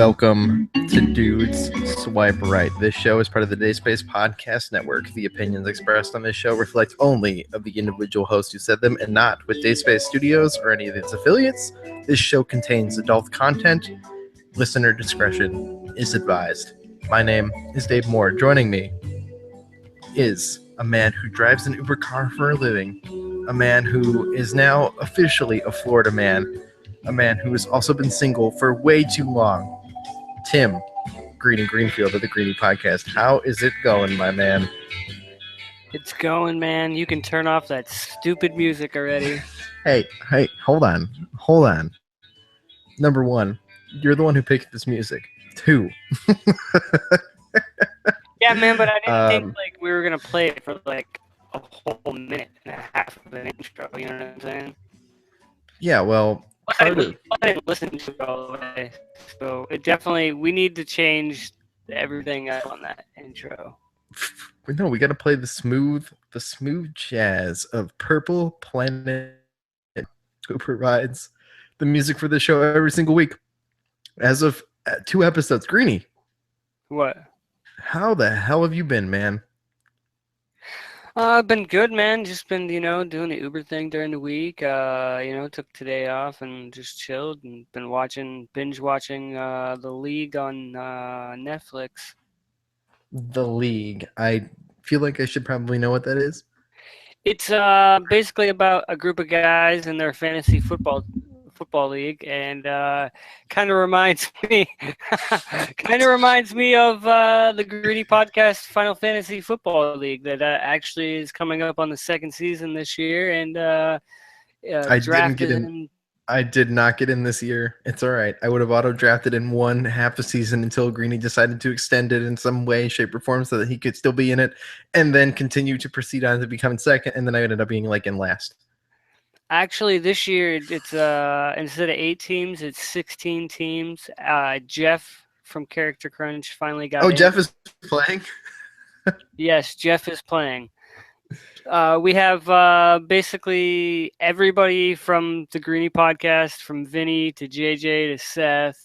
Welcome to Dudes Swipe Right. This show is part of the Dacespace podcast network. The opinions expressed on this show reflect only of the individual host who said them and not with Dacespace Studios or any of its affiliates. This show contains adult content. Listener discretion is advised. My name is Dave Moore. Joining me is a man who drives an Uber car for a living, a man who is now officially a Florida man, a man who has also been single for way too long, Tim Greenie Greenfield of the Greenie podcast. How is it going, my man? It's going, man. You can turn off that stupid music already. Hey, hold on. Number one, you're the one who picked this music. Two. Yeah, man, but I didn't think like we were gonna play it for like a whole minute and a half of an intro. You know what I'm saying? Yeah, well, I didn't listen to it all the way, so it definitely we need to change everything up on that intro. No, we got to play the smooth jazz of Purple Planet, who provides the music for the show every single week. As of 2 episodes, Greenie. What? How the hell have you been, man? I've been good, man. Just been, doing the Uber thing during the week. Took today off and just chilled and been binge watching The League on Netflix. The League. I feel like I should probably know what that is. It's basically about a group of guys in their fantasy football league, and kind of reminds me of the Greenie podcast Final Fantasy Football League that actually is coming up on the second season this year, and I did not get in this year. It's all right. I would have auto drafted in one half a season until Greenie decided to extend it in some way, shape, or form so that he could still be in it, and then continue to proceed on to becoming second. And then I ended up being like in last. Actually, this year it's instead of 8 teams, it's 16 teams. Jeff from Character Crunch finally got in. Oh, Jeff is playing? Yes, Jeff is playing. We have basically everybody from the Greenie podcast, from Vinny to JJ to Seth,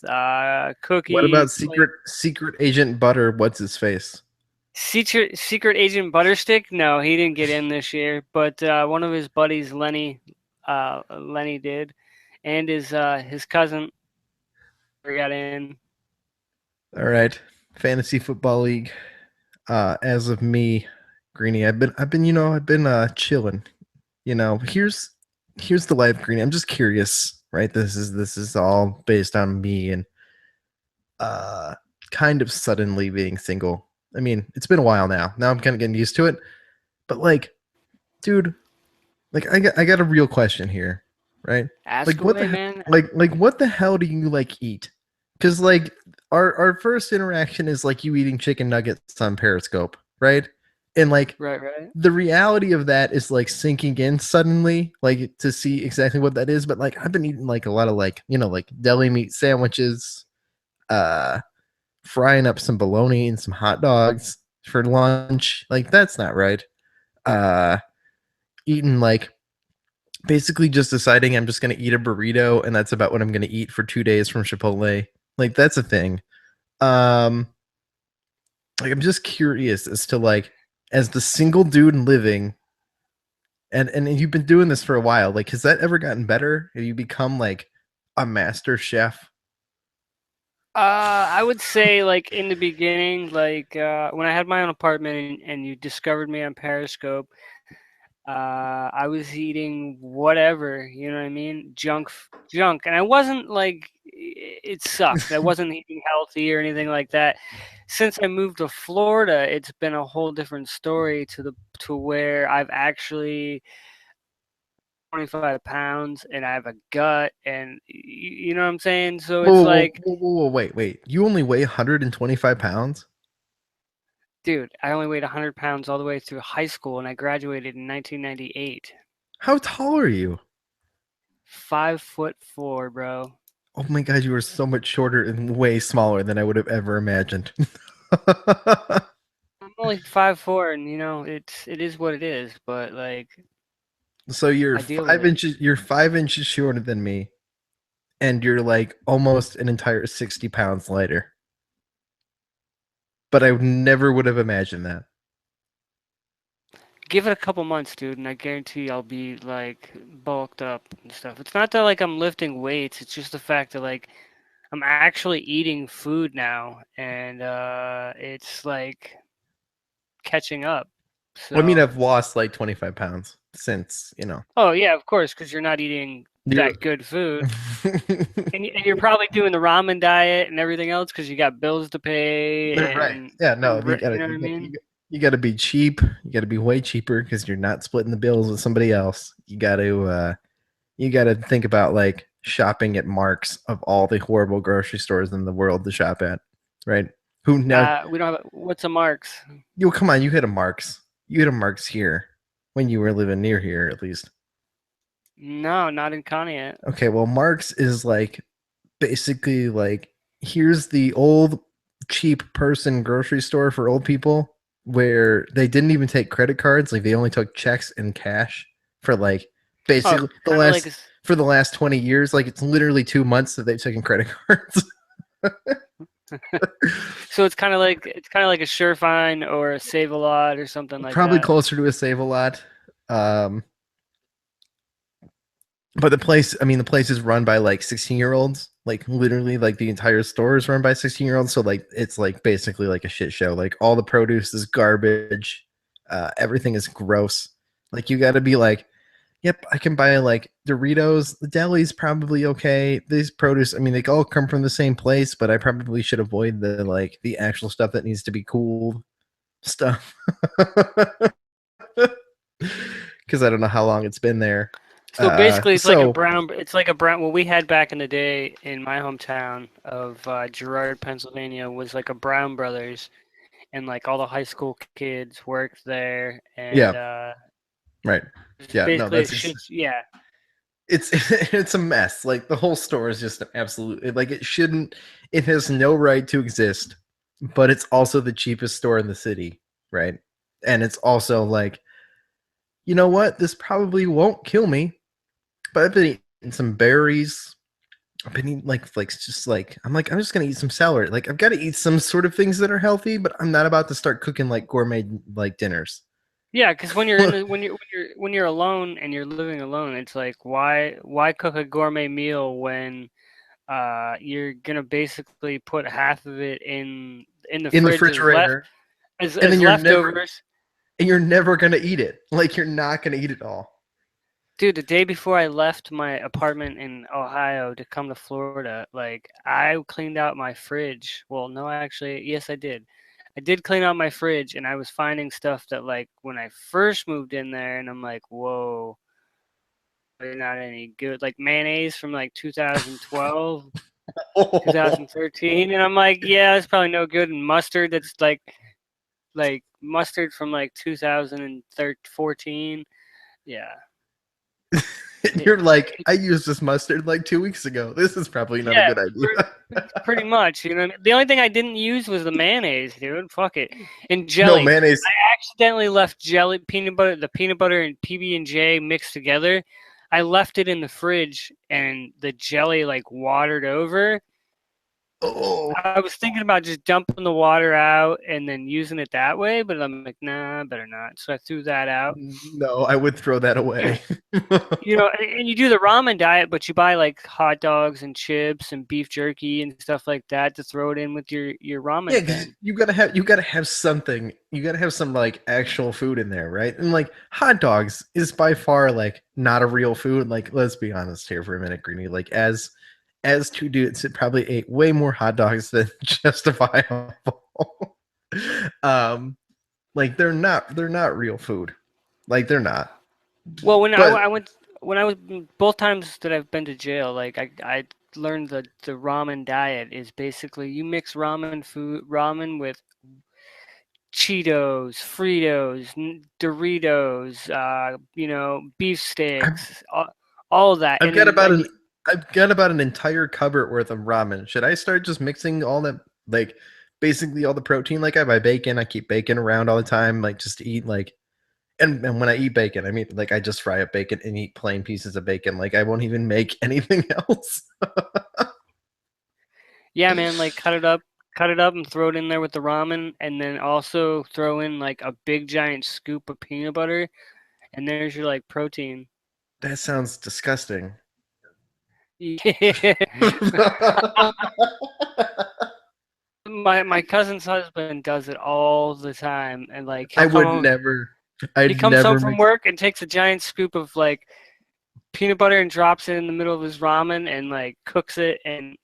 Cookie. What about Secret Agent Butter? What's his face? Secret Agent Butterstick? No, he didn't get in this year, but one of his buddies, Lenny did, and his cousin got in. All right, Fantasy Football League. As of me, Greenie, I've been chilling. Here's the life, Greenie. I'm just curious, right? This is all based on me and kind of suddenly being single. I mean, it's been a while now. Now I'm kind of getting used to it. But like, dude, like I got a real question here, right? Ask away, man. Like what the hell do you like eat? Because like our first interaction is like you eating chicken nuggets on Periscope, right? And like right. The reality of that is like sinking in suddenly, like to see exactly what that is. But like I've been eating like a lot of like deli meat sandwiches, frying up some bologna and some hot dogs for lunch. Like that's not right. Eating like basically just deciding I'm just gonna eat a burrito and that's about what I'm gonna eat for 2 days from Chipotle. Like that's a thing. Like I'm just curious as to like, as the single dude living, and you've been doing this for a while, like has that ever gotten better? Have you become like a master chef? I would say like in the beginning, like when I had my own apartment and you discovered me on Periscope, I was eating whatever, you know what I mean? Junk. And I wasn't like, it sucked. I wasn't eating healthy or anything like that. Since I moved to Florida, it's been a whole different story to where I've actually 25 pounds and I have a gut, and you know what I'm saying? So it's wait. You only weigh 125 pounds? Dude, I only weighed 100 pounds all the way through high school, and I graduated in 1998. How tall are you? 5'4", bro. Oh my god, you are so much shorter and way smaller than I would have ever imagined. I'm only 5'4", and it is what it is. But like, so you're 5 inches. You're 5 inches shorter than me, and you're like almost an entire 60 pounds lighter. But I never would have imagined that. Give it a couple months, dude, and I guarantee I'll be like bulked up and stuff. It's not that like I'm lifting weights, it's just the fact that like I'm actually eating food now and it's like catching up. I mean, So, I've lost like 25 pounds since, oh yeah, of course, because you're not eating you're that good food. And you're probably doing the ramen diet and everything else because you got bills to pay right. Yeah, no, you know what I mean? you gotta be cheap. You gotta be way cheaper because you're not splitting the bills with somebody else. You gotta think about like shopping at Mark's of all the horrible grocery stores in the world to shop at, right? Who now We don't have what's a Marks? you come on, you hit a Mark's. You hit a Mark's here when you were living near here at least. No, not in Conneaut. Okay, well Mark's is like basically like here's the old cheap person grocery store for old people where they didn't even take credit cards, like they only took checks and cash for like Oh, basically kind of like the last 20 years. Like it's literally 2 months that they've taken credit cards. so it's kind of like a Surefine or a Save a Lot or something like Probably that. closer to a Save a Lot. um but the place is run by like 16-year-olds, like literally like the entire store is run by 16-year-olds, so like it's like basically like a shit show. Like all the produce is garbage, everything is gross. Like you got to be like, yep, I can buy like Doritos. The deli's probably okay. These produce, I mean, they all come from the same place, but I probably should avoid the actual stuff that needs to be cooled stuff. Because I don't know how long it's been there. So basically, So It's like a brown. What we had back in the day in my hometown of Girard, Pennsylvania, was like a Brown Brothers, and like all the high school kids worked there, and yeah, right. Yeah, no, basically it should. Yeah, it's it's a mess. Like the whole store is just an absolute, like it shouldn't, it has no right to exist, but it's also the cheapest store in the city, right? And it's also like, you know what? This probably won't kill me, but I've been eating some berries. I've been eating like just like I'm just gonna eat some celery. Like I've got to eat some sort of things that are healthy, but I'm not about to start cooking like gourmet like dinners. yeah. Because when you're alone and you're living alone, it's like why cook a gourmet meal when you're gonna basically put half of it in the In the fridge refrigerator, and as leftovers. you're never gonna eat it. Like you're not gonna eat it all. Dude, the day before I left my apartment in Ohio to come to Florida, like I cleaned out my fridge. Well, no, actually, yes, I did. I did clean out my fridge and I was finding stuff that like when I first moved in there and I'm like, whoa, they're not any good. Like mayonnaise from like 2012, 2013. And I'm like, yeah, it's probably no good. And mustard that's like mustard from like 2014. Yeah. And It, you're like, I used this mustard like 2 weeks ago. This is probably not a yeah, good idea. pretty much. You know, the only thing I didn't use was the mayonnaise, dude. Fuck it. And No jelly. mayonnaise. I accidentally left the peanut butter and PB and J mixed together. I left it in the fridge, and the jelly like watered over. Oh I was thinking about just dumping the water out and then using it that way, but I'm like, nah, better not. So I threw that out. no, I would throw that away. You know, and you do the ramen diet, but you buy like hot dogs and chips and beef jerky and stuff like that to throw it in with your Yeah, ramen because thing. you gotta have something. You gotta have some like actual food in there, right? And like hot dogs is by far like not a real food. Like let's be honest here for a minute, Greenie. Like as two dudes that probably ate way more hot dogs than justifiable. um, like they're not real food. Like they're not. Well, But I went when I was both times that I've been to jail, like I learned the ramen diet is basically you mix ramen with Cheetos, Fritos, Doritos, you know, beef I've, sticks, all of that, I've and got then about like an I've got about an entire cupboard worth of ramen. Should I start just mixing all that, like basically all the protein? Like I buy bacon, I keep bacon around all the time, like just to eat like. And when I eat bacon, I mean, like, I just fry up bacon and eat plain pieces of bacon. Like, I won't even make anything else. Yeah, man, like cut it up and throw it in there with the ramen, and then also throw in like a big giant scoop of peanut butter, and there's your like protein. That sounds disgusting. Yeah. My cousin's husband does it all the time, and like I he'll come would home. never. He I'd comes home never from mix work and takes a giant scoop of like peanut butter and drops it in the middle of his ramen and like cooks it and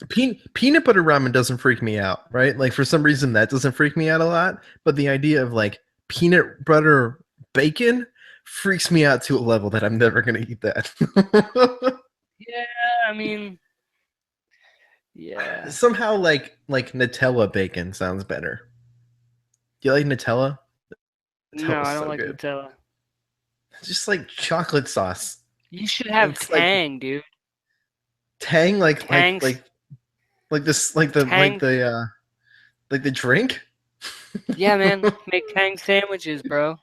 peanut butter ramen doesn't freak me out, right? Like for some reason that doesn't freak me out a lot, but the idea of like peanut butter bacon freaks me out to a level that I'm never gonna eat that. yeah, I mean, yeah. Somehow like Nutella bacon sounds better. Do you like Nutella? No, Nutella's I don't so like good. Nutella. It's just like chocolate sauce. You should have It's like Tang, dude. Tang, Tang's like this, Tang. like the drink. Yeah, man, make Tang sandwiches, bro.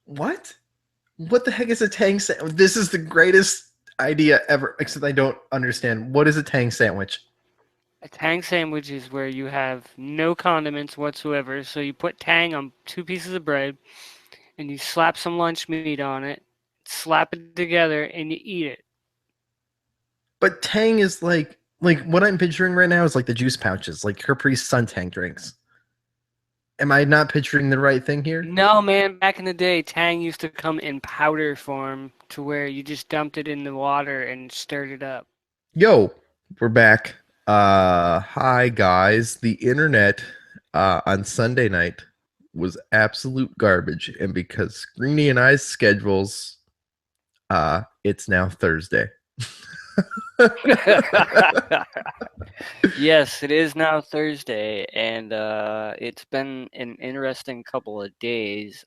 What? What the heck is a Tang sandwich? This is the greatest idea ever, except I don't understand. What is a Tang sandwich? A Tang sandwich is where you have no condiments whatsoever. So you put Tang on two pieces of bread and you slap some lunch meat on it, slap it together, and you eat it. But Tang is like what I'm picturing right now is like the juice pouches, like Capri Sun Tang drinks. Am I not picturing the right thing here? No, man, back in the day, Tang used to come in powder form to where you just dumped it in the water and stirred it up. Yo, we're back. Hi guys. The internet on Sunday night was absolute garbage, and because Greenie and I's schedules, it's now Thursday. Yes, it is now Thursday, and it's been an interesting couple of days.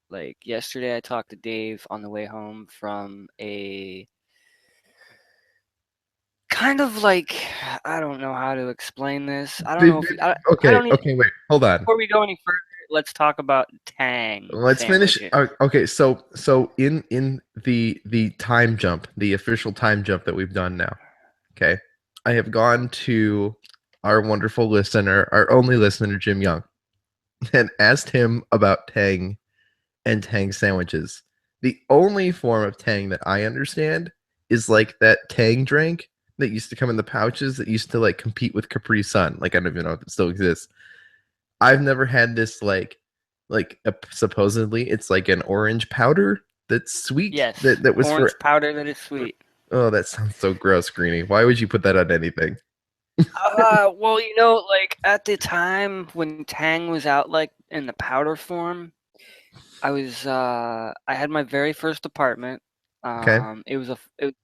Like yesterday, I talked to Dave on the way home from a kind of like I don't know how to explain this. I don't know if I Okay, don't even. okay, wait, hold on. Before we go any further, let's talk about Tang Let's finish. sandwiches. Okay, so in the time jump, the official time jump that we've done now. Okay, I have gone to our wonderful listener, our only listener, Jim Young, and asked him about Tang and Tang sandwiches. The only form of Tang that I understand is like that Tang drink that used to come in the pouches that used to like compete with Capri Sun. Like I don't even know if it still exists. I've never had this supposedly it's like an orange powder that's sweet Yes, that was for. orange powder that is sweet. Oh, that sounds so gross, Greenie. Why would you put that on anything? Well, like at the time when Tang was out, like in the powder form, I had my very first apartment. Okay. It was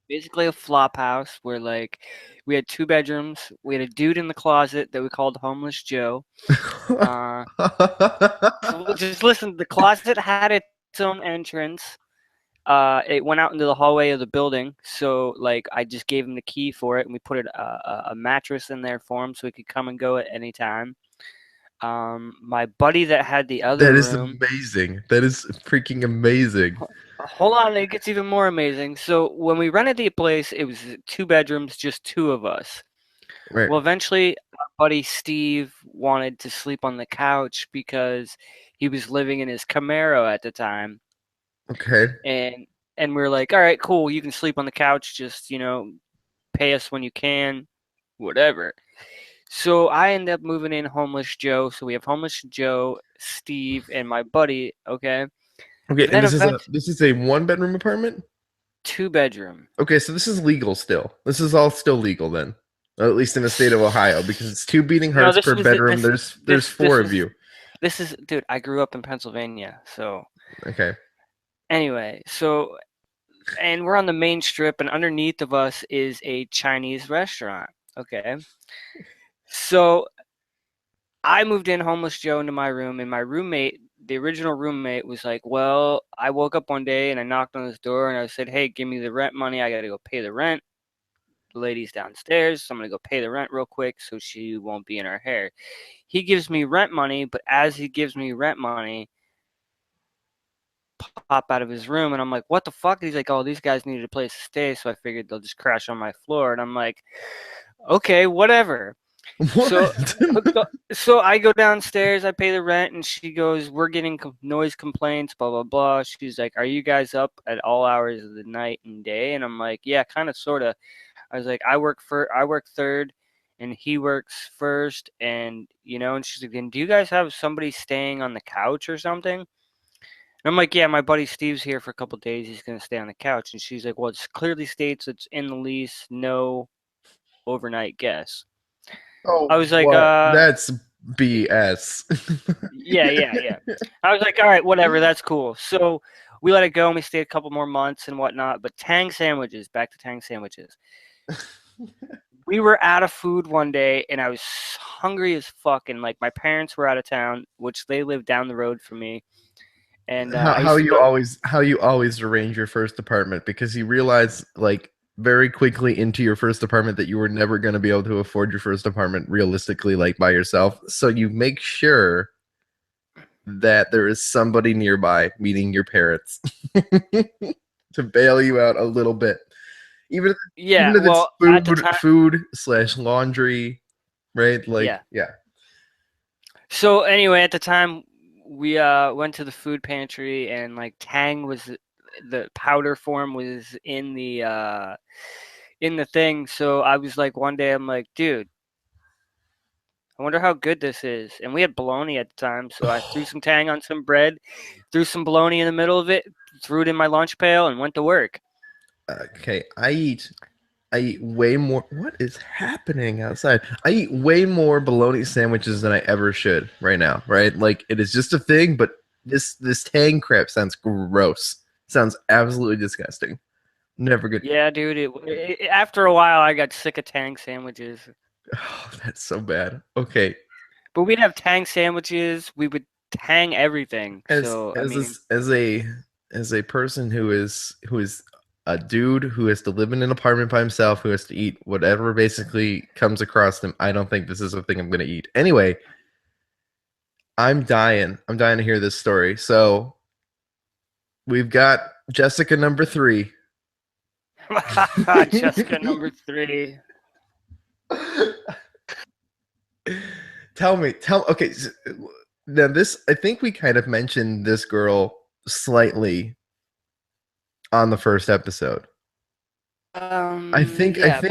basically a flop house where like we had two bedrooms. We had a dude in the closet that we called Homeless Joe. Uh, so just listen, the closet had its own entrance. It went out into the hallway of the building. So like I just gave him the key for it, and we put a mattress in there for him so he could come and go at any time. My buddy that had the That other is room. amazing. That is freaking amazing. Hold on, it gets even more amazing. So when we rented the place, it was two bedrooms, just two of us. Right. Well, eventually, our buddy Steve wanted to sleep on the couch because he was living in his Camaro at the time, Okay. and we were like, "All right, cool, you can sleep on the couch. Just pay us when you can, whatever." So I end up moving in Homeless Joe. So we have Homeless Joe, Steve, and my buddy. Okay, Okay, and then this is a one bedroom apartment? two bedroom. Okay, so this is legal still. This is all still legal then. At least in the state of Ohio, because it's two beating No, hearts per bedroom. There's four of you. this is dude. I grew up in Pennsylvania, so Okay. anyway, and we're on the main strip, and underneath of us is a Chinese restaurant. Okay, so I moved in Homeless Joe into my room, and my roommate, the original roommate, was like, "Well, I woke up one day and I knocked on his door and I said, 'Hey, give me the rent money. I got to go pay the rent.'" The lady's downstairs. So I'm gonna go pay the rent real quick so she won't be in our hair. He gives me rent money, but as he gives me rent money, pop out of his room, and I'm like, what the fuck? He's like, oh, these guys needed a place to stay, so I figured they'll just crash on my floor. And I'm like, okay, whatever. So What? so I go downstairs, I pay the rent, and she goes, we're getting noise complaints, blah blah blah. She's like, are you guys up at all hours of the night and day? And I'm like, yeah, kind of, sort of. I was like, I work third, and he works first, and and she's like, then do you guys have somebody staying on the couch or something? And I'm like, yeah, my buddy Steve's here for a couple days. He's gonna stay on the couch. And she's like, well, it clearly states it's in the lease, no overnight guests. I Oh, was like, what? That's BS. yeah, yeah, yeah. I was like, all right, whatever, that's cool. So we let it go, and we stayed a couple more months and whatnot. But Tang sandwiches, back to Tang sandwiches. We were out of food one day, and I was hungry as fuck. And like, my parents were out of town, which they live down the road from me. And how, I how used to you go. always how you always arrange your first apartment, because you realize like very quickly into your first apartment that you were never going to be able to afford your first apartment realistically, like by yourself. So you make sure that there is somebody nearby, meaning your parents, to bail you out a little bit, even if, Yeah, even if it's well, at the time, food slash laundry, right? Like, yeah. yeah. So anyway, at the time, we went to the food pantry, and like Tang was the powder form was in the thing. So I was like, one day, I'm like, dude, I wonder how good this is. And we had bologna at the time, so I threw some Tang on some bread, threw some bologna in the middle of it, threw it in my lunch pail, and went to work. Okay, I eat way more. What is happening outside? I eat way more bologna sandwiches than I ever should right now. Right, like it is just a thing. But this Tang crap sounds gross. Sounds absolutely disgusting. Never good. Yeah, dude. After a while, I got sick of Tang sandwiches. Oh, that's so bad. Okay, But we'd have Tang sandwiches. We would Tang everything. So I mean, as a person who is a dude who has to live in an apartment by himself, who has to eat whatever basically comes across him, I don't think this is a thing I'm gonna eat. Anyway, I'm dying. I'm dying to hear this story. So we've got Jessica number 3. Jessica number 3. Okay. Now this, I think we kind of mentioned this girl slightly on the first episode. Yeah,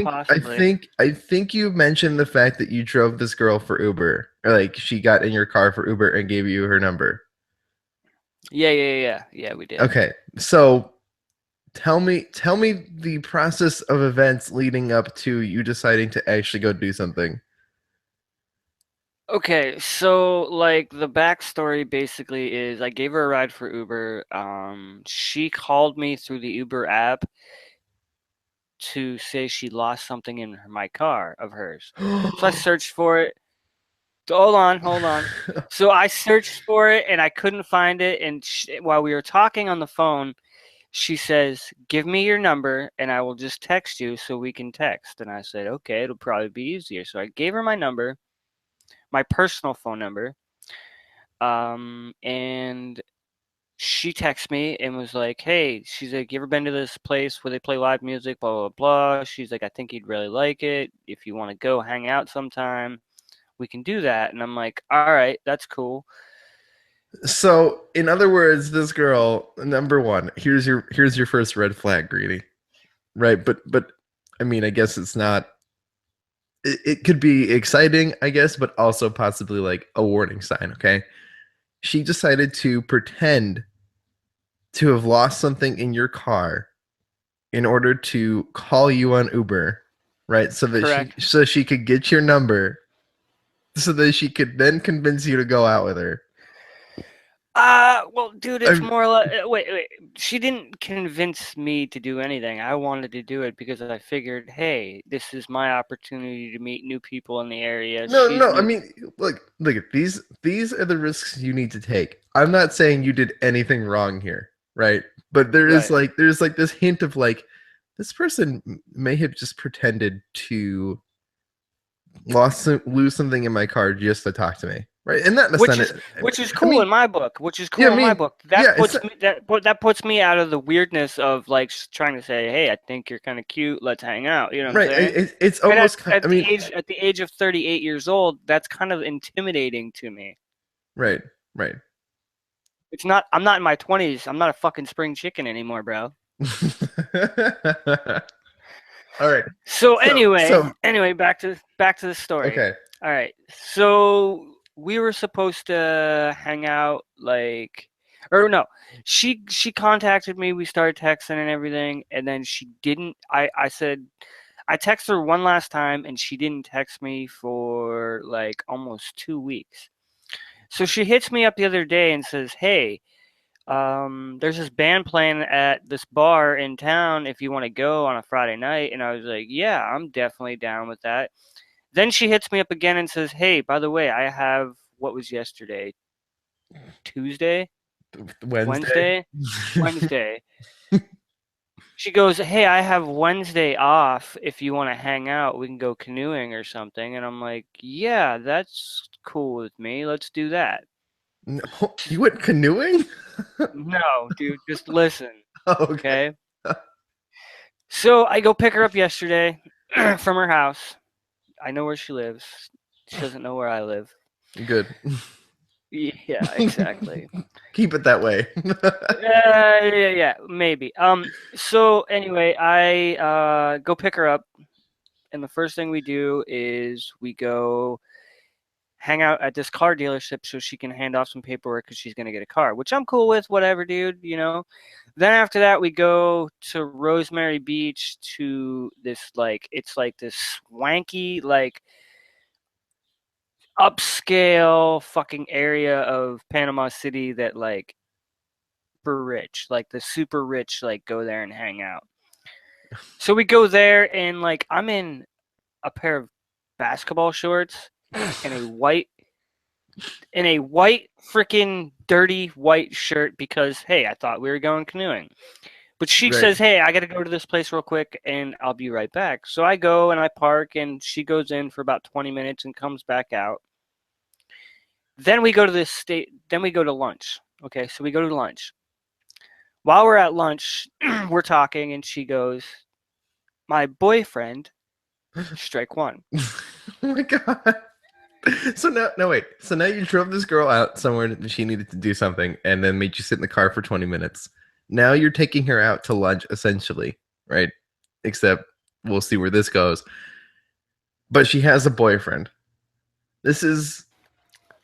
possibly. I think you mentioned the fact that you drove this girl for Uber, or like she got in your car for Uber and gave you her number. Yeah, yeah, yeah, yeah. We did. Okay, so tell me the process of events leading up to you deciding to actually go do something. Okay, so like the backstory basically is I gave her a ride for Uber. She called me through the Uber app to say she lost something in my car of hers. So I searched for it. Hold on, hold on. So I searched for it and I couldn't find it. And while we were talking on the phone, she says, "Give me your number and I will just text you so we can text." And I said, "Okay, it'll probably be easier." So I gave her my number, my personal phone number. And she texted me and was like, "Hey," she's like, "You ever been to this place where they play live music? Blah blah blah." She's like, "I think you'd really like it. If you want to go hang out sometime, we can do that." And I'm like, "All right, that's cool." So, in other words, this girl, number one, here's your first red flag, Greenie. Right? But I mean, I guess it's not. It could be exciting, I guess, but also possibly like a warning sign. Okay, she decided to pretend to have lost something in your car in order to call you on Uber, right? Correct. So she could get your number, so that she could then convince you to go out with her. Well, dude, it's I'm, more like wait, wait. She didn't convince me to do anything. I wanted to do it because I figured, hey, this is my opportunity to meet new people in the area. no, She's no. I new. mean, look at these are the risks you need to take. I'm not saying you did anything wrong here, right? But Right. there's like this hint of like this person may have just pretended to lose something in my car just to talk to me, right? And not in a which sense. is which is I cool mean, in my book. Which is yeah, cool I in my mean, book. yeah, That puts me out of the weirdness of like trying to say, hey, I think you're kind of cute. Let's hang out. You know what I'm right. saying? It's And almost. I mean, at the age of 38 years old, that's kind of intimidating to me. right, right. It's not. I'm not in my 20s. I'm not a fucking spring chicken anymore, bro. All right. So So anyway, back to the story. okay. All right. So we were supposed to hang out like or no. She contacted me, we started texting and everything, and then she didn't I said I texted her one last time and she didn't text me for like almost 2 weeks. So she hits me up the other day and says, "Hey, there's this band playing at this bar in town if you want to go on a Friday night." And I was like, yeah, I'm definitely down with that. Then she hits me up again and says, hey, by the way, I have what was yesterday? Tuesday? Wednesday. Wednesday? Wednesday. She goes, hey, I have Wednesday off. If you want to hang out, we can go canoeing or something. And I'm like, yeah, that's cool with me. Let's do that. No, you went canoeing? No, dude, just listen. Okay. Okay. So I go pick her up yesterday from her house. I know where she lives. She doesn't know where I live. Good. Yeah, exactly. Keep it that way. Yeah, maybe. So anyway, I go pick her up, and the first thing we do is we go hang out at this car dealership so she can hand off some paperwork because she's gonna get a car, which I'm cool with. Whatever, dude. You know. Then after that, we go to Rosemary Beach to this it's like this swanky upscale fucking area of Panama City that like super rich, like the super rich like go there and hang out. So we go there and like I'm in a pair of basketball shorts and a white freaking dirty white shirt because hey, I thought we were going canoeing. But she Right. says, "Hey, I got to go to this place real quick and I'll be right back." So I go and I park and she goes in for about 20 minutes and comes back out. Then we go to then we go to lunch. Okay, so we go to lunch. While we're at lunch, we're talking and she goes, "My boyfriend, strike one." Oh my god. So now, no wait. So now you drove this girl out somewhere that she needed to do something, and then made you sit in the car for 20 minutes. Now you're taking her out to lunch, essentially, right? Except we'll see where this goes. But she has a boyfriend. This is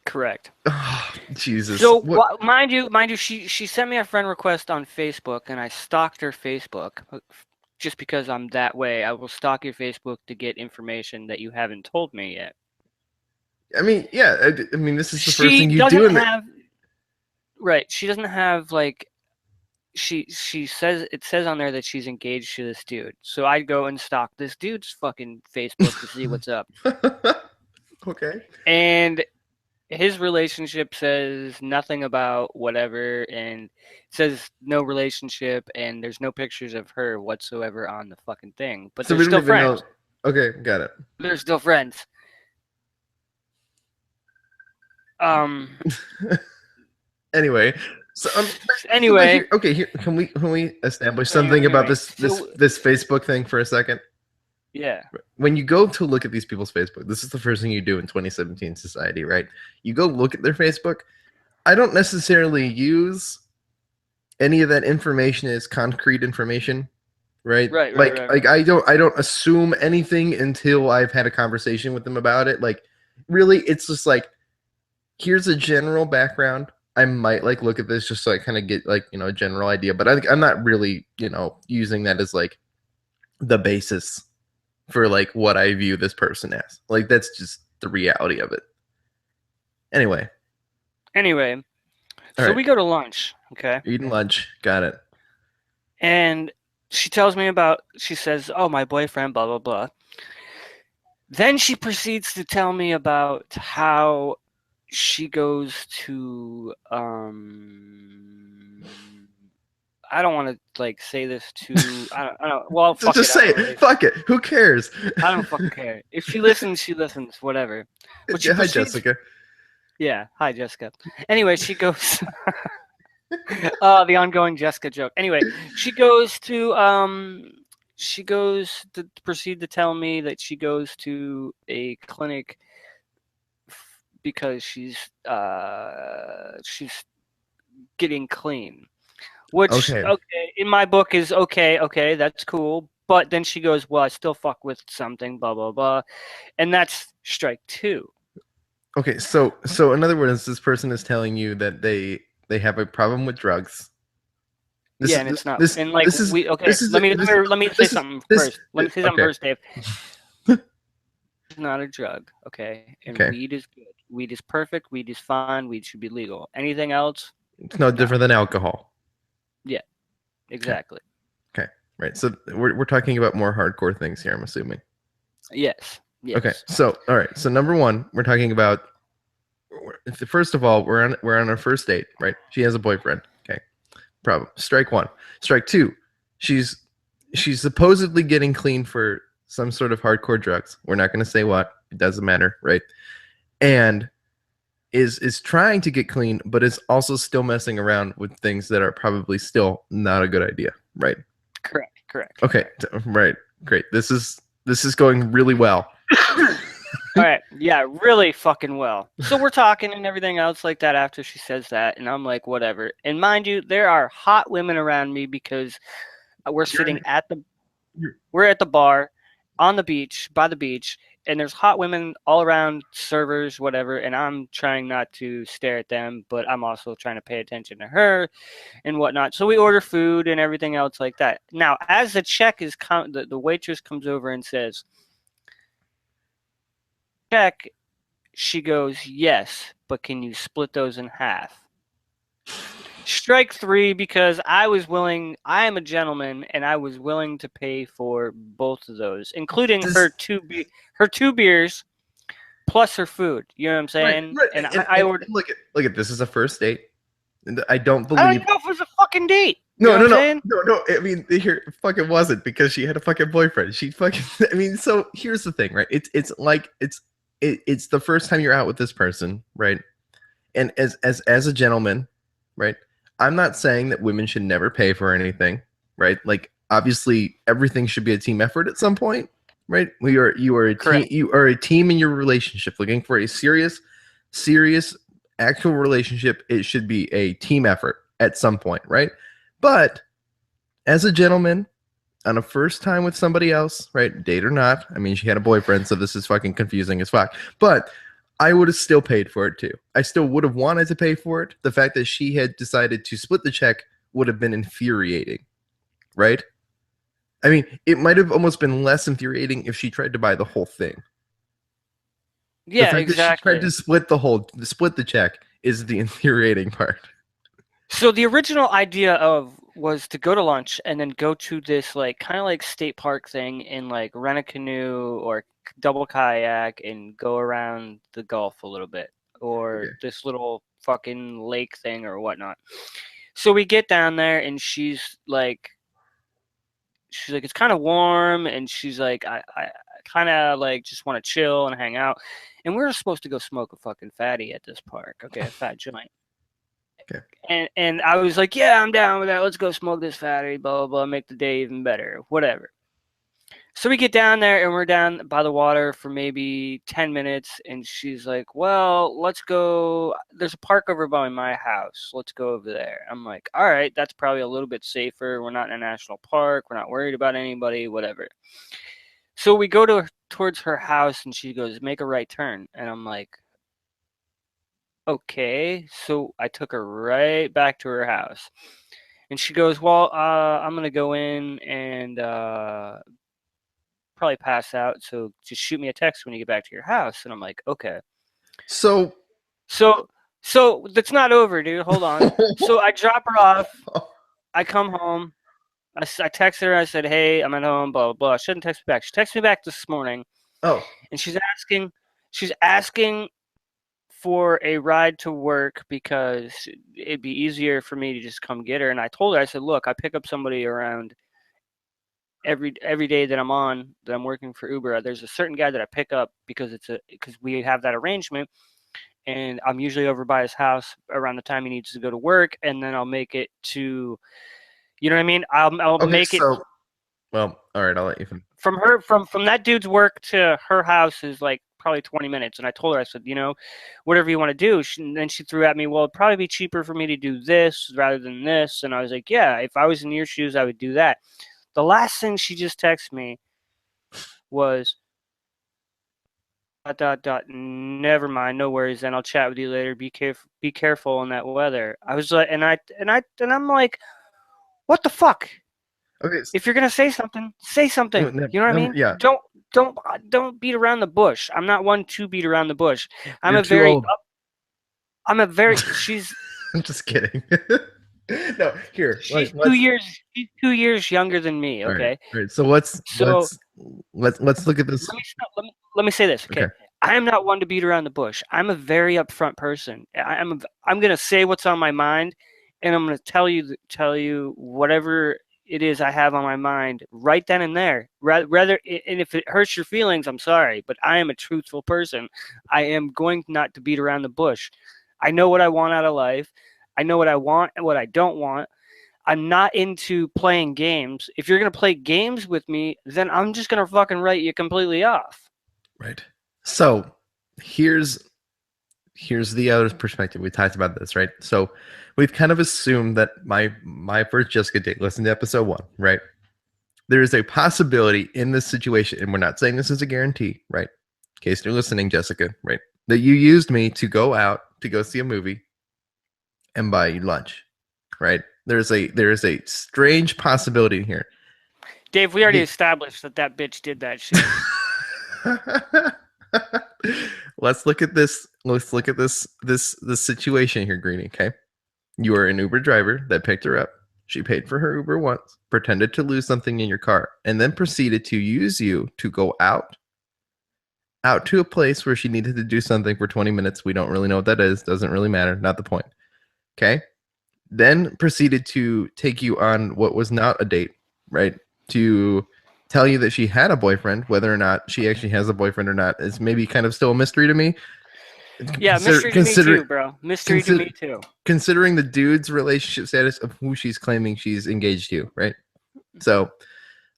Correct. oh, Jesus. So What? mind you, she sent me a friend request on Facebook, and I stalked her Facebook. Just because I'm that way, I will stalk your Facebook to get information that you haven't told me yet. I mean, yeah. I mean, this is the first She thing you do doesn't in the. have right. She doesn't have like she says it says on there that she's engaged to this dude. So I go and stalk this dude's fucking Facebook to see what's up. Okay. And his relationship says nothing about whatever and says no relationship and there's no pictures of her whatsoever on the fucking thing. But So they're we don't still even friends. know. Okay, got it. They're still friends. Um Anyway, so so like anyway, here, okay, here can we establish something about anyway. this So this Facebook thing for a second? yeah. When you go to look at these people's Facebook, this is the first thing you do in 2017 society, right? You go look at their Facebook. I don't necessarily use any of that information as concrete information, right? Like Right. I don't assume anything until I've had a conversation with them about it. Like really, it's just like here's a general background. I might like look at this just so I kind of get like a general idea, but I'm not really using that as like the basis for like what I view this person as. Like that's just the reality of it. Anyway, Anyway, all so right, we go to lunch, okay? eating lunch, got it. And she tells me about she says, "Oh, my boyfriend blah blah blah." Then she proceeds to tell me about how she goes to I don't want to like say this to. I don't. Well, So fuck it. just I say don't it. really. Fuck it. Who cares? I don't fucking care. If she listens, she listens. Whatever. But she Yeah, hi, proceeds. Jessica. Yeah. Hi, Jessica. Anyway, she goes. The ongoing Jessica joke. Anyway, she goes to proceed to tell me that she goes to a clinic because she's getting clean. Which Okay. okay, in my book is okay, that's cool. But then she goes, well, I still fuck with something, blah blah blah, and that's strike two. Okay. So in other words, this person is telling you that they have a problem with drugs. This Yeah, is and it's not. this And like this is we okay, this is let me this let me say this is something this. first. Let me say something Okay. first, Dave. It's not a drug, okay? And Okay. weed is good. Weed is perfect. Weed is fine. Weed should be legal. Anything else? It's no No. different than alcohol. Yeah, Okay. exactly. Okay. Right. So we're talking about more hardcore things here, I'm assuming. Yes. Okay. Yes. So all right. So number one, we're talking about first of all, we're on our first date, right? She has a boyfriend. Okay. Problem. Strike one. Strike two. She's she's supposedly getting clean for some sort of hardcore drugs. We're not going to say what. It doesn't matter, right? And is trying to get clean, but is also still messing around with things that are probably still not a good idea, right? Correct. Correct. Okay, right, great. This is going really well. All right. Yeah, really fucking well. So we're talking and everything else like that after she says that, and I'm like, whatever. And mind you, there are hot women around me because we're sitting at the we're at the bar on the beach by the beach, and there's hot women all around, servers, whatever, and I'm trying not to stare at them, but I'm also trying to pay attention to her and whatnot. So we order food and everything else like that. Now, as the check is the waitress comes over and says, check. She goes, yes, but can you split those in half? Strike three because I am a gentleman and I was willing to pay for both of those, including This her two beers plus her food. You know what I'm right, saying? right, And I ordered. and look at this is a first date. And I don't I don't believe. even know if it was a fucking date. You No, know what no, I'm no, saying? no, no. I mean, here, fuck, it wasn't because she had a fucking boyfriend. She fucking. I mean, so here's the thing, right? It's like it's the first time you're out with this person, right? And as a gentleman, right? I'm not saying that women should never pay for anything, right? Like obviously everything should be a team effort at some point, right? You are a team, Correct. you are a team in your relationship looking for a serious actual relationship. It should be a team effort at some point, right? But as a gentleman on a first time with somebody else, right? Date or not. I mean, she had a boyfriend, so this is fucking confusing as fuck. But I would have still paid for it too. I still would have wanted to pay for it. The fact that she had decided to split the check would have been infuriating, right? I mean, it might have almost been less infuriating if she tried to buy the whole thing. The Yeah, fact that she tried exactly. to split the check is the infuriating part. So the original idea of was to go to lunch and then go to this like kind of like state park thing and like rent a canoe or double kayak and go around the Gulf a little bit or Okay. this little fucking lake thing or whatnot. So we get down there and she's like it's kind of warm and she's like I kind of like just want to chill and hang out. And we were supposed to go smoke a fucking fatty at this park, okay, a fat joint. Okay. And I was like, yeah, I'm down with that. Let's go smoke this fatty, blah, blah, blah, make the day even better, whatever. So we get down there and we're down by the water for maybe 10 minutes. And she's like, well, let's go. There's a park over by my house. Let's go over there. I'm like, all right, that's probably a little bit safer. We're not in a national park. We're not worried about anybody, whatever. So we go towards her house and she goes, make a right turn. And I'm like, okay. So I took her right back to her house. And she goes, well, I'm going to go in and probably pass out. So just shoot me a text when you get back to your house. And I'm like, okay. So So, so that's not over, dude. Hold on. So I drop her off. I come home. I text her. I said, hey, I'm at home, blah, blah, blah. She didn't text me back. She texted me back this morning. oh, And she's asking for a ride to work because it'd be easier for me to just come get her. And I told her, I said, look, I pick up somebody around every day that I'm working for Uber. There's a certain guy that I pick up because we have that arrangement, and I'm usually over by his house around the time he needs to go to work, and then I'll make it to, you know what I mean? I'll Okay, make it so well, all right, I'll let you finish. from that dude's work to her house is like probably 20 minutes. And I told her, I said, whatever you want to do. Then she threw at me, well, it'd probably be cheaper for me to do this rather than this. And I was like, yeah, if I was in your shoes, I would do that. The last thing she just texted me was never mind, no worries, then I'll chat with you later. Be careful in that weather. I was like, and I'm like, what the fuck? Okay, If you're gonna say something, say something. You know what I mean? yeah, Don't beat around the bush. I'm not one to beat around the bush. you're too old. She's I'm just kidding. No, here. she's 2 years younger than me. Okay, all right. So let's so let's look at this. let me say this. Okay, Okay, I am not one to beat around the bush. I'm a very upfront person. I'm gonna say what's on my mind, and I'm gonna tell you whatever it is I have on my mind right then and there. Rather, and if it hurts your feelings, I'm sorry, but I am a truthful person. I am going not to beat around the bush. I know what I want out of life. I know what I want and what I don't want. I'm not into playing games. If you're gonna play games with me, then I'm just gonna fucking write you completely off. right. So here's the other perspective. We talked about this, right? So we've kind of assumed that my first Jessica date, listen to episode 1, right? There is a possibility in this situation, and we're not saying this is a guarantee, right? In case you're listening, Jessica, right? That you used me to go out to go see a movie and buy you lunch, right? There is a strange possibility here. Dave, we already established that bitch did that shit. Let's look at this. Let's look at this situation here, Greenie. Okay, you are an Uber driver that picked her up. She paid for her Uber once, pretended to lose something in your car, and then proceeded to use you to go out to a place where she needed to do something for 20 minutes. We don't really know what that is. Doesn't really matter. Not the point. Okay. Then proceeded to take you on what was not a date, right? To tell you that she had a boyfriend. Whether or not she actually has a boyfriend or not is maybe kind of still a mystery to me. Yeah, mystery to me too, bro. Mystery to me too. Considering the dude's relationship status of who she's claiming she's engaged to, right? So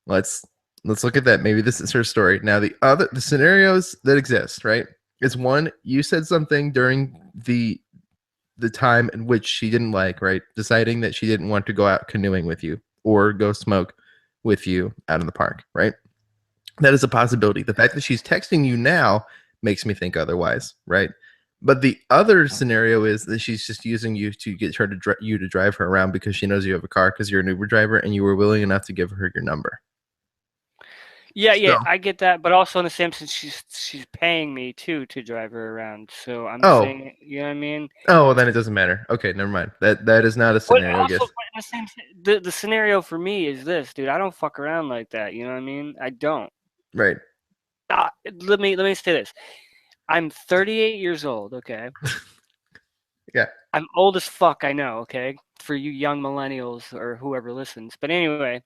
let's look at that. Maybe this is her story. Now the scenarios that exist, right? Is one, you said something during the time in which she didn't like, right? Deciding that she didn't want to go out canoeing with you or go smoke with you out in the park, right? That is a possibility. The fact that she's texting you now makes me think otherwise, right? But the other scenario is that she's just using you to get her to you to drive her around because she knows you have a car because you're an Uber driver and you were willing enough to give her your number. Yeah, I get that, but also in the same sense, she's paying me too to drive her around. So I'm saying, you know what I mean? Oh, well, then it doesn't matter. Okay, never mind. That is not a scenario. But also, in the same, the scenario for me is this, dude. I don't fuck around like that. You know what I mean? I don't. Right. Let me say this. I'm 38 years old. Okay. Yeah. I'm old as fuck. I know. Okay, for you young millennials or whoever listens. But anyway.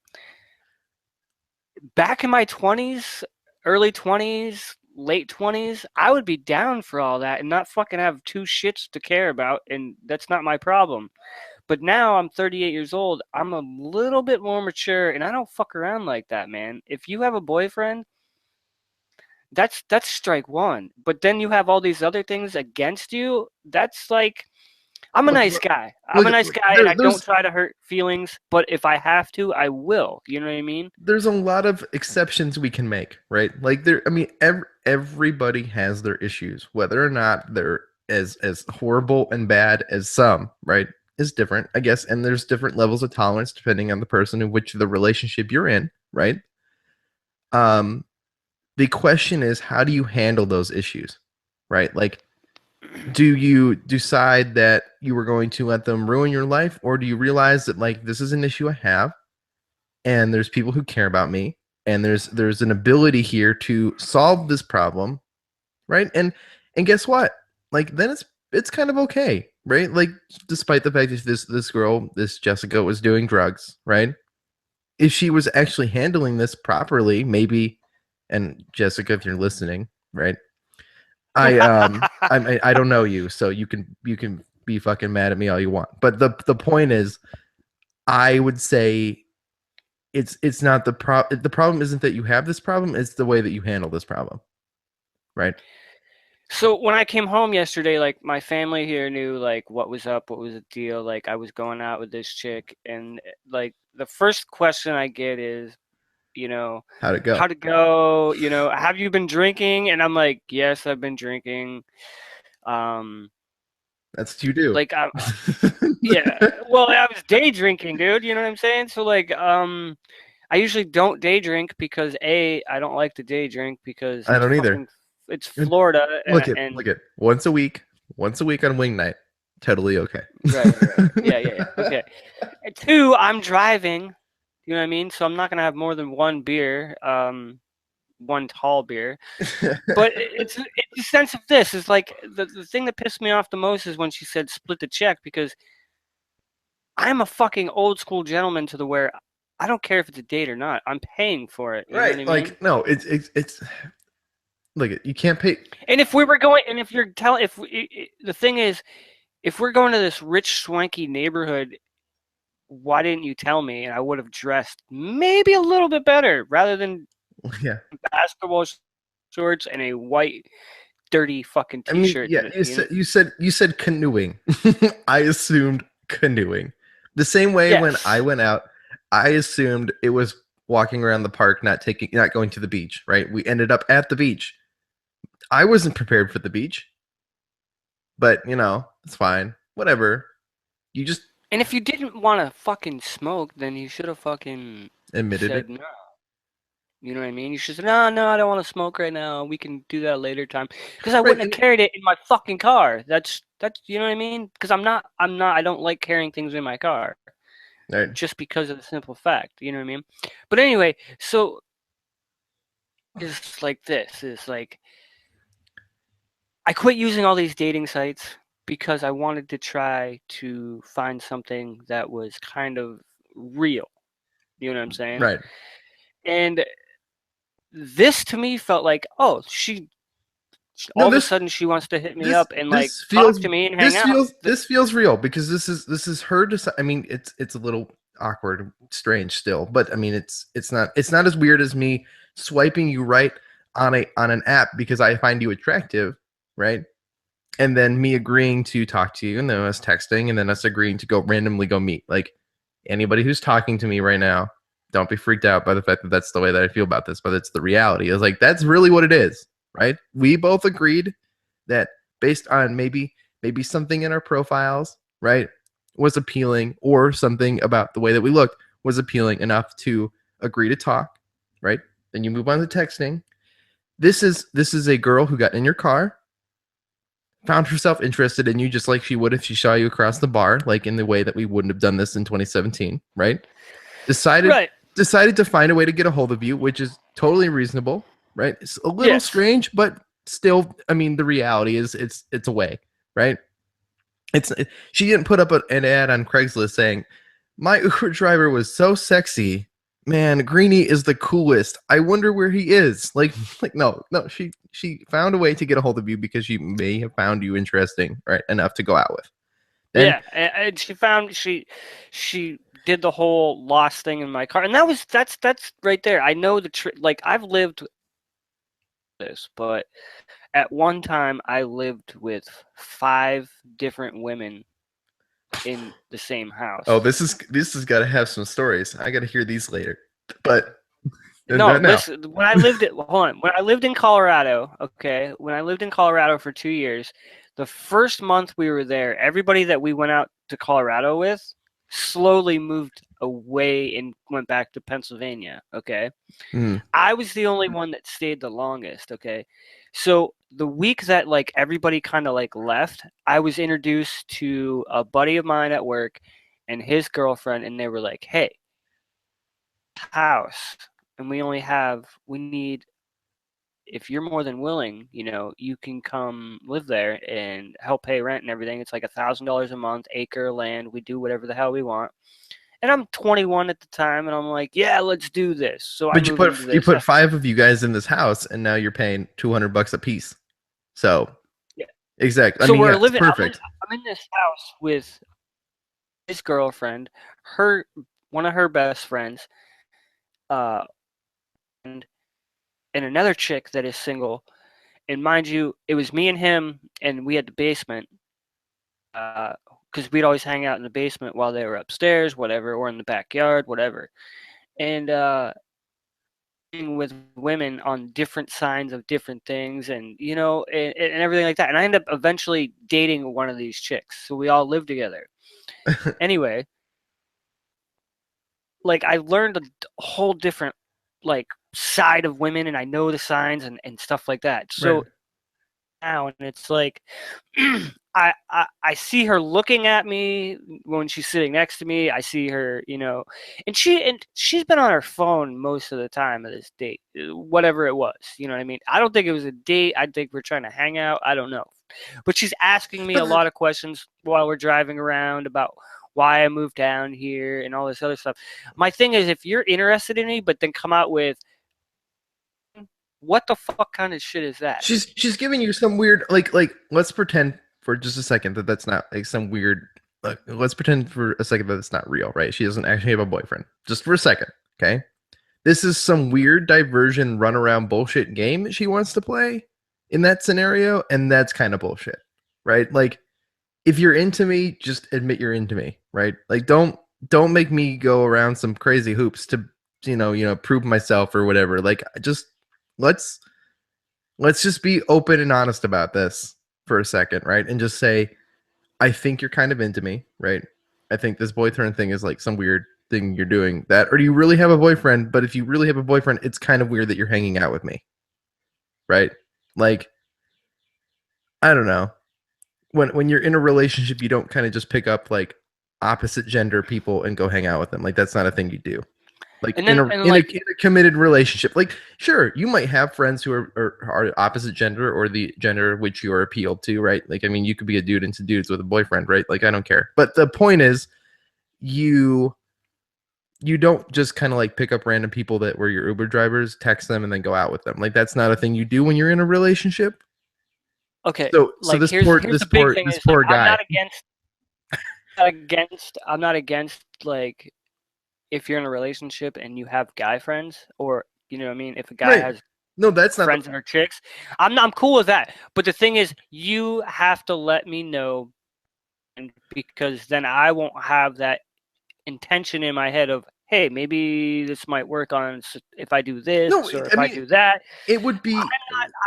Back in my 20s, early 20s, late 20s, I would be down for all that and not fucking have two shits to care about, and that's not my problem. But now I'm 38 years old. I'm a little bit more mature, and I don't fuck around like that, man. If you have a boyfriend, that's strike one. But then you have all these other things against you. That's like I'm a nice guy. I'm a nice guy, and I don't try to hurt feelings. But if I have to, I will. You know what I mean? There's a lot of exceptions we can make, right? Like I mean, everybody has their issues, whether or not they're as horrible and bad as some, right? Is different, I guess. And there's different levels of tolerance depending on the person in which the relationship you're in, right? The question is, how do you handle those issues, right? Like, do you decide that you were going to let them ruin your life, or do you realize that like this is an issue I have and there's people who care about me and there's an ability here to solve this problem, right? And guess what, like then it's kind of okay, right? Like despite the fact that this girl, this Jessica, was doing drugs, right? If she was actually handling this properly, maybe, and Jessica, if you're listening, right? I don't know you, so you can be fucking mad at me all you want. But the point is, I would say it's not the problem isn't that you have this problem, it's the way that you handle this problem, right? So when I came home yesterday, like my family here knew like what was up, what was the deal. Like I was going out with this chick, and like the first question I get is, you know, How'd it go? how'd it go? You know, have you been drinking? And I'm like, yes, I've been drinking. Um, That's what you do. like yeah, well, I was day drinking, dude. You know what I'm saying? So like, I usually don't day drink because I don't like to day drink because I don't either. it's Florida Look and at once a week on wing night, totally okay. right. Yeah. Okay. And two, I'm driving. You know what I mean? So I'm not gonna have more than one beer, one tall beer. But it's the sense of this is like the thing that pissed me off the most is when she said split the check because I'm a fucking old school gentleman to the where I don't care if it's a date or not. I'm paying for it. You know what Right, I mean? like no, it's look, you can't pay. And if we were going, and if you're telling, if the thing is, if we're going to this rich swanky neighborhood, why didn't you tell me? And I would have dressed maybe a little bit better rather than Yeah, basketball shorts and a white dirty fucking I mean, t-shirt. yeah, That you said canoeing. I assumed canoeing. The same way when I yes, went out, I assumed it was walking around the park, not going to the beach, right? We ended up at the beach. I wasn't prepared for the beach, but it's fine. Whatever. You just and if you didn't want to fucking smoke, then you should have fucking admitted it. said no. You know what I mean? You should say, no, I don't want to smoke right now. We can do that later time. Because I Right. wouldn't have carried it in my fucking car. That's you know what I mean? Because I don't like carrying things in my car Right. just because of the simple fact. You know what I mean? But anyway, so it's like this. It's like I quit using all these dating sites because I wanted to try to find something that was kind of real. You know what I'm saying? Right. And this to me felt like, oh, she No, all of a sudden she wants to hit me up and like this talk feels to me and hang out. this feels real because this is her. I mean, it's a little awkward, strange still, but I mean, it's not as weird as me swiping you right on an app because I find you attractive, right? And then me agreeing to talk to you, and then us texting, and then us agreeing to go randomly go meet. Like anybody who's talking to me right now, don't be freaked out by the fact that that's the way that I feel about this, but it's the reality. It's like that's really what it is, right? We both agreed that based on maybe something in our profiles, right, was appealing, or something about the way that we looked was appealing enough to agree to talk, right? Then you move on to texting. This is a girl who got in your car, found herself interested in you just like she would if she saw you across the bar, like in the way that we wouldn't have done this in 2017, right? Decided Right. decided to find a way to get a hold of you, which is totally reasonable, right? It's a little Yes. strange, but still, I mean, the reality is it's a way, right? She didn't put up an ad on Craigslist saying, "My Uber driver was so sexy. Man, Greenie is the coolest. I wonder where he is." Like no, she found a way to get a hold of you because she may have found you interesting, right, enough to go out with. Then Yeah. And she found she did the whole lost thing in my car, and that's right there. I know like I've lived this, but at one time I lived with 5 different women in the same oh, house. this has got to have some stories. I got to hear these later, but No, not now. listen. When I lived in Colorado, okay, when I lived in Colorado for 2 years, the first month we were there, everybody that we went out to Colorado with slowly moved away and went back to Pennsylvania. Okay, Mm, I was the only one that stayed the longest. Okay, so the week that like everybody kind of like left, I was introduced to a buddy of mine at work and his girlfriend, and they were like, "Hey, house." And we need if you're more than willing, you can come live there and help pay rent and everything. It's like $1,000 a month, acre of land. We do whatever the hell we want. And I'm 21 at the time, and I'm like, yeah, let's do this. So I But moved into you this. put 5 of you guys in this house, and now you're paying $200 a piece. So Yeah. exactly. I So mean, we're yeah, it's living. perfect. I'm in this house with his girlfriend, one of her best friends, uh, and another chick that is single. And mind you, it was me and him, and we had the basement, because we'd always hang out in the basement while they were upstairs, whatever, or in the backyard, whatever. And with women on different signs of different things, and and everything like that. And I ended up eventually dating one of these chicks, so we all lived together. Anyway, like I learned a whole different like side of women, and I know the signs and stuff like that. Right. So now, and it's like I see her looking at me when she's sitting next to me. I see her, and she's been on her phone most of the time of this date, whatever it was. You know what I mean? I don't think it was a date. I think we're trying to hang out. I don't know, but she's asking me a lot of questions while we're driving around about why I moved down here and all this other stuff. My thing is, if you're interested in me, but then come out with what the fuck kind of shit is that? She's giving you some weird let's pretend for just a second that that's not like some weird let's pretend for a second that it's not real, right? She doesn't actually have a boyfriend. Just for a second, okay? This is some weird diversion runaround bullshit game she wants to play in that scenario, and that's kind of bullshit, right? Like if you're into me, just admit you're into me, right? Like don't make me go around some crazy hoops to prove myself or whatever. Like just let's just be open and honest about this for a second, right? And just say, I think you're kind of into me, right? I think this boyfriend thing is like some weird thing you're doing that, or do you really have a boyfriend? But if you really have a boyfriend, it's kind of weird that you're hanging out with me, right? Like, I don't know. When you're in a relationship, you don't kind of just pick up like opposite gender people and go hang out with them. Like that's not a thing you do. Like And then, in a committed relationship, like sure, you might have friends who are opposite gender or the gender which you are appealed to, right? Like I mean, you could be a dude into dudes with a boyfriend, right? Like I don't care. But the point is, you don't just kind of like pick up random people that were your Uber drivers, text them, and then go out with them. Like that's not a thing you do when you're in a relationship. okay, So like this here's the big thing this is poor like guy. I'm not against like if you're in a relationship and you have guy friends, or you know what I mean, if a guy Right. has No, that's not friends that are chicks, I'm cool with that. But the thing is, you have to let me know, and because then I won't have that intention in my head of, hey, maybe this might work on if I do this no. or I if I mean, do that. it would be I'm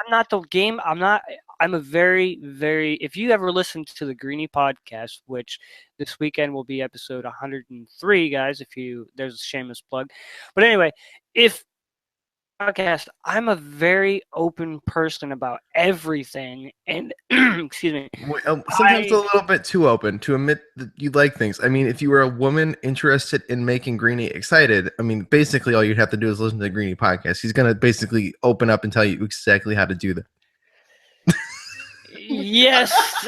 not the game. I'm a very, very. If you ever listened to the Greenie podcast, which this weekend will be episode 103, guys. There's a shameless plug, but anyway, if podcast, I'm a very open person about everything, and excuse me, sometimes a little bit too open to admit that you like things. I mean, if you were a woman interested in making Greenie excited, I mean, basically all you'd have to do is listen to the Greenie podcast. He's going to basically open up and tell you exactly how to do that. yes,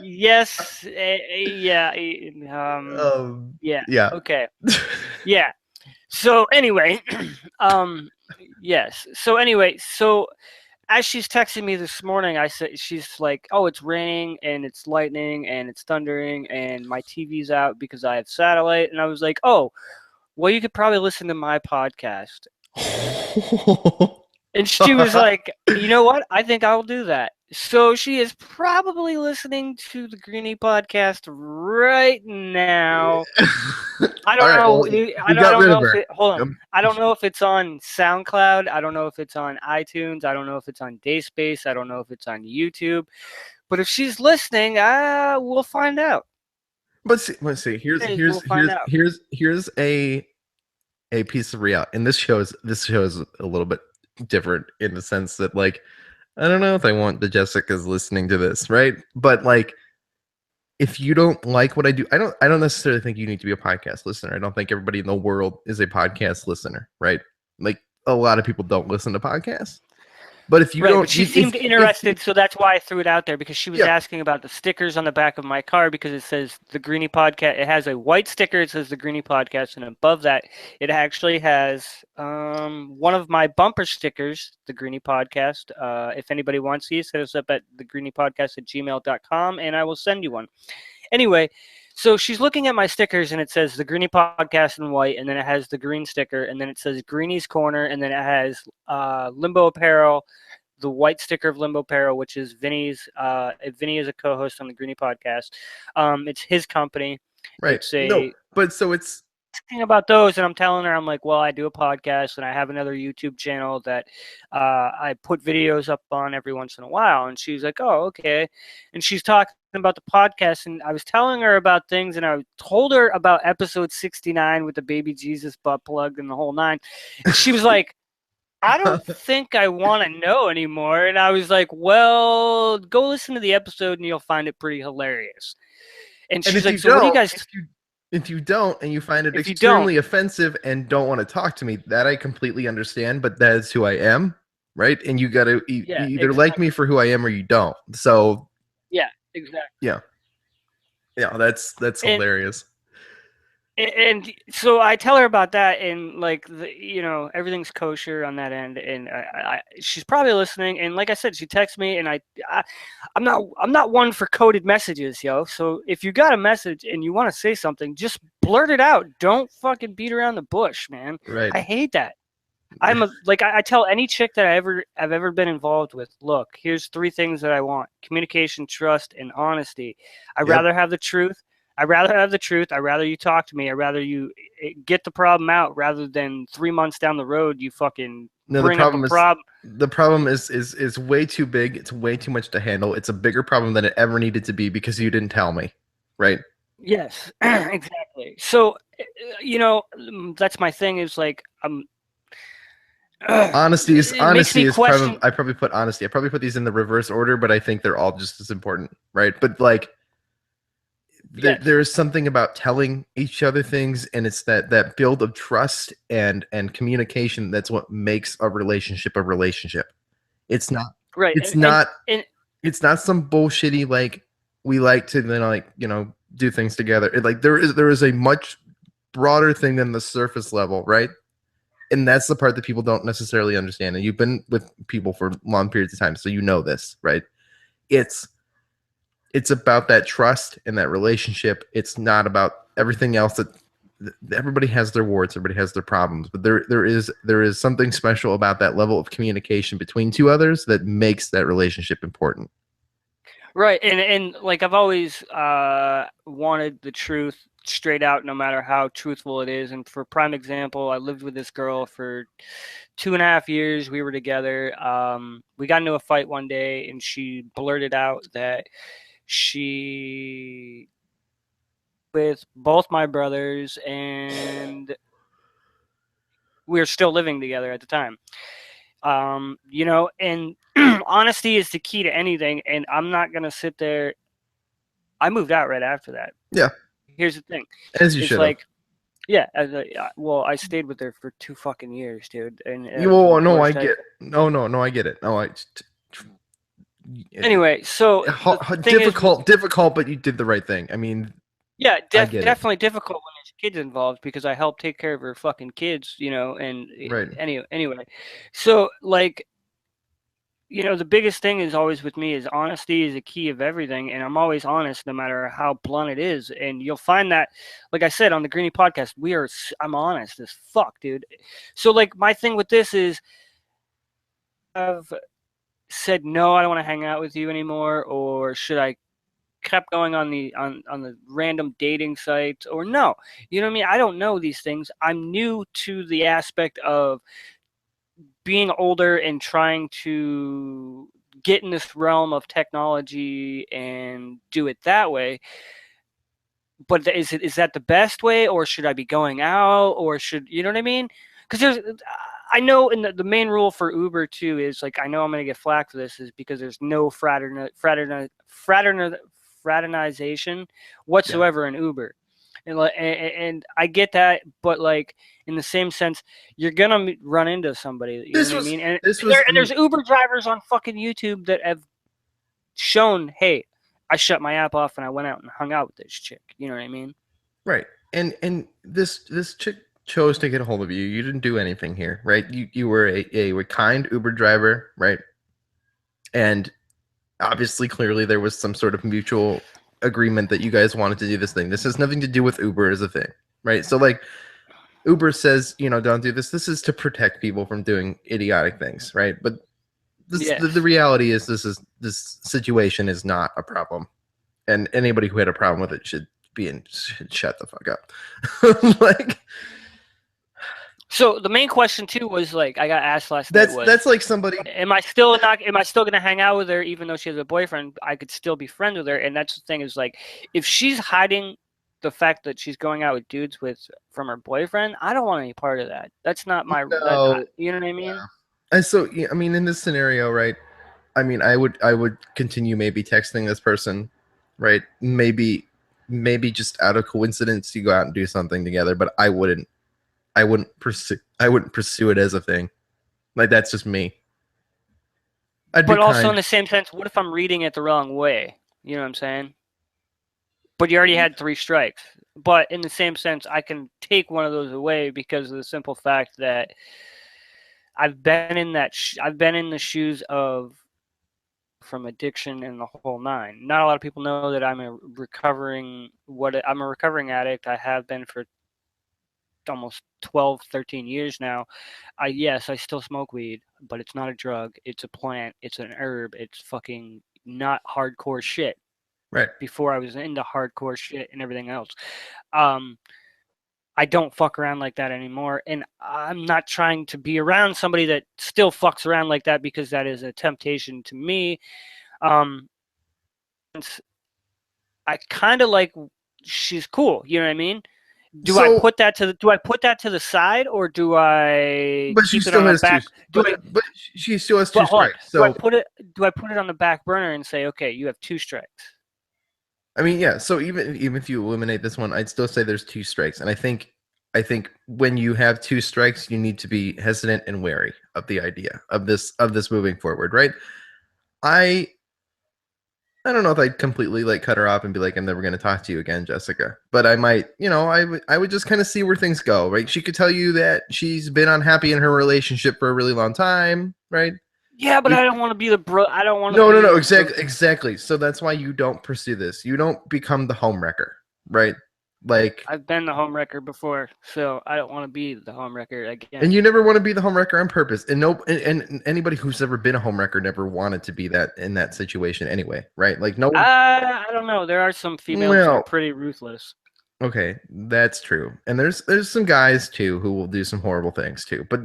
yes, yeah, yeah, Yeah. okay, yeah. So anyway, yes. So anyway, so as she's texting me this morning, I said she's like, "Oh, it's raining and it's lightning and it's thundering and my TV's out because I have satellite." And I was like, "Oh, well, you could probably listen to my podcast." And she was like, "You know what? I think I'll do that." So she is probably listening to the Greenie podcast right now. I don't know. Well, I don't know if it. Hold on. Um, I don't know if it's on SoundCloud. I don't know if it's on iTunes. I don't know if it's on dacespace. I don't know if it's on YouTube. But if she's listening, we'll find out. Let's see. Here's a piece of reality, and this show is a little bit different in the sense that like I don't know if I want the Jessicas listening to this, right? But like if you don't like what I do, I don't necessarily think you need to be a podcast listener. I don't think everybody in the world is a podcast listener, right? Like a lot of people don't listen to podcasts. But if you Right, don't, but she seemed if interested, so that's why I threw it out there, because she was yeah, asking about the stickers on the back of my car, because it says the Greenie Podcast. It has a white sticker. It says the Greenie Podcast, and above that, it actually has one of my bumper stickers, the Greenie Podcast. If anybody wants these, hit us up at thegreeniepodcast@gmail.com, and I will send you one. Anyway, so she's looking at my stickers, and it says the Greenie Podcast in white, and then it has the green sticker, and then it says Greenie's Corner, and then it has Limbo Apparel, the white sticker of Limbo Apparel, which is Vinny's. Vinny is a co-host on the Greenie Podcast. It's his company. right. It's No, a but so it's thing about those, and I'm telling her, I'm like, well, I do a podcast, and I have another YouTube channel that I put videos up on every once in a while. And she's like, oh, okay. And she's talking about the podcast, and I was telling her about things, and I told her about episode 69 with the baby Jesus butt plug and the whole nine. And she was like, I don't think I want to know anymore. And I was like, well, go listen to the episode and you'll find it pretty hilarious. And and she's if like, you so what do you don't, guys, if you don't, and you find it if you don't, extremely offensive and don't want to talk to me, that I completely understand. But that is who I am, right? And you got to you yeah, either like me exactly. for who I am or you don't. So Yeah, exactly. yeah, yeah, that's And hilarious. and so I tell her about that, and like everything's kosher on that end, and she's probably listening. And like I said, she texts me, and I'm not one for coded messages, yo. So if you got a message and you want to say something, just blurt it out. Don't fucking beat around the bush, man. Right. I hate that. I tell any chick that I've ever been involved with, look, here's three things that I want: communication, trust, and honesty. I'd Yep. rather have the truth. I'd rather have the truth. I'd rather you talk to me. I'd rather you get the problem out rather than 3 months down the road you fucking No, bring up a problem. the problem is way too big. It's way too much to handle. It's a bigger problem than it ever needed to be because you didn't tell me. Right. Yes, exactly. So, that's my thing. Is like it makes Honesty me is probably question. I probably put honesty. I probably put these in the reverse order, but I think they're all just as important, right? But like Yes, there is something about telling each other things, and it's that build of trust and communication that's what makes a relationship a relationship. It's not right, it's not and it's not some bullshitty like we like to then like do things together. Like there is a much broader thing than the surface level, right? And that's the part that people don't necessarily understand. And you've been with people for long periods of time, so you know this, right? It's it's about that trust and that relationship. It's not about everything else that everybody has their warts, everybody has their problems, but there is something special about that level of communication between two others that makes that relationship important. right, and like I've always wanted the truth straight out, no matter how truthful it is. And for prime example, I lived with this girl for 2.5 years. We were together. We got into a fight one day, and she blurted out that she with both my brothers, and we were still living together at the time. And honesty is the key to anything. And I'm not gonna sit there. I moved out right after that. Yeah, Here's the thing: as you it's should have. like, yeah, well, I stayed with her for 2 fucking years, dude, and it You was the well, no, I worst. get no, I get it. No, Anyway, so the thing is, difficult, but you did the right thing. I mean, yeah, I get it. definitely difficult when there's kids involved, because I help take care of her fucking kids, and Right. anyway, so like, the biggest thing is always with me is honesty is a key of everything, and I'm always honest no matter how blunt it is. And you'll find that, like I said on the Greenie podcast, I'm honest as fuck, dude. So like my thing with this is I've said no, I don't want to hang out with you anymore, or should I kept going on the random dating sites, or no? You know what I mean? I don't know these things. I'm new to the aspect of being older and trying to get in this realm of technology and do it that way. But is that the best way, or should I be going out, or should, you know what I mean? Because I know in the main rule for Uber too is, like, I know I'm gonna get flack for this, is because there's no fraternization Yeah. whatsoever in Uber. And I get that, but like in the same sense, you're gonna run into somebody. You know This what I was mean? And this was. I there's mean, Uber drivers on fucking YouTube that have shown, hey, I shut my app off and I went out and hung out with this chick. You know what I mean? right. And this chick chose to get a hold of you. You didn't do anything here, right? You were a kind Uber driver, right? And obviously, clearly, there was some sort of mutual agreement that you guys wanted to do this thing. This has nothing to do with Uber as a thing, right? So, like, Uber says, don't do this. This is to protect people from doing idiotic things, right? But the Yes. reality is, this situation is not a problem, and anybody who had a problem with it should shut the fuck up. Like, So the main question too was like I got asked last night that's was, like somebody. am I still not? Am I still gonna hang out with her even though she has a boyfriend? I could still be friends with her, and that's the thing is like, if she's hiding the fact that she's going out with dudes from her boyfriend, I don't want any part of that. That's not my that. No, You know what I mean? and so yeah, I mean, in this scenario, right? I mean, I would continue maybe texting this person, right? Maybe just out of coincidence you go out and do something together, but I wouldn't pursue it as a thing. Like, that's just me. I'd be But also in kind. the same sense, what if I'm reading it the wrong way? You know what I'm saying? But you already had 3 strikes. But in the same sense, I can take one of those away because of the simple fact that I've been in the shoes of from addiction and the whole nine. Not a lot of people know that I'm a recovering addict. I have been for almost 12, 13 years now. Yes, I still smoke weed, but it's not a drug. It's a plant. It's an herb. It's fucking not hardcore shit. Right. Before I was into hardcore shit and everything else. Um, I don't fuck around like that anymore. And I'm not trying to be around somebody that still fucks around like that because that is a temptation to me. Um, I kind of like she's cool. You know what I mean? So, Do I put that to the side or do I but she keep it still on the has two. back? Do I? But she still has two But hold on. strikes. So, Do I put it on the back burner and say, okay, you have 2 strikes? I mean, yeah. So even if you eliminate this one, I'd still say there's two strikes, and I think when you have two strikes, you need to be hesitant and wary of the idea of this moving forward, right? I I don't know if I'd completely like cut her off and be like, I'm never going to talk to you again, Jessica. But I might, I would just kind of see where things go, right? She could tell you that she's been unhappy in her relationship for a really long time, right? Yeah, but You, I don't want to be the bro. I don't want to no, be the. exactly. So that's why you don't pursue this. You don't become the homewrecker, right? Like, I've been the homewrecker before, so I don't want to be the homewrecker and again. you never want to be the homewrecker on purpose. And no, and anybody who's ever been a homewrecker never wanted to be that in that situation anyway, right? Like, no one. I don't know. There are some females that are Well, pretty ruthless. okay, that's true. And there's some guys too who will do some horrible things too. But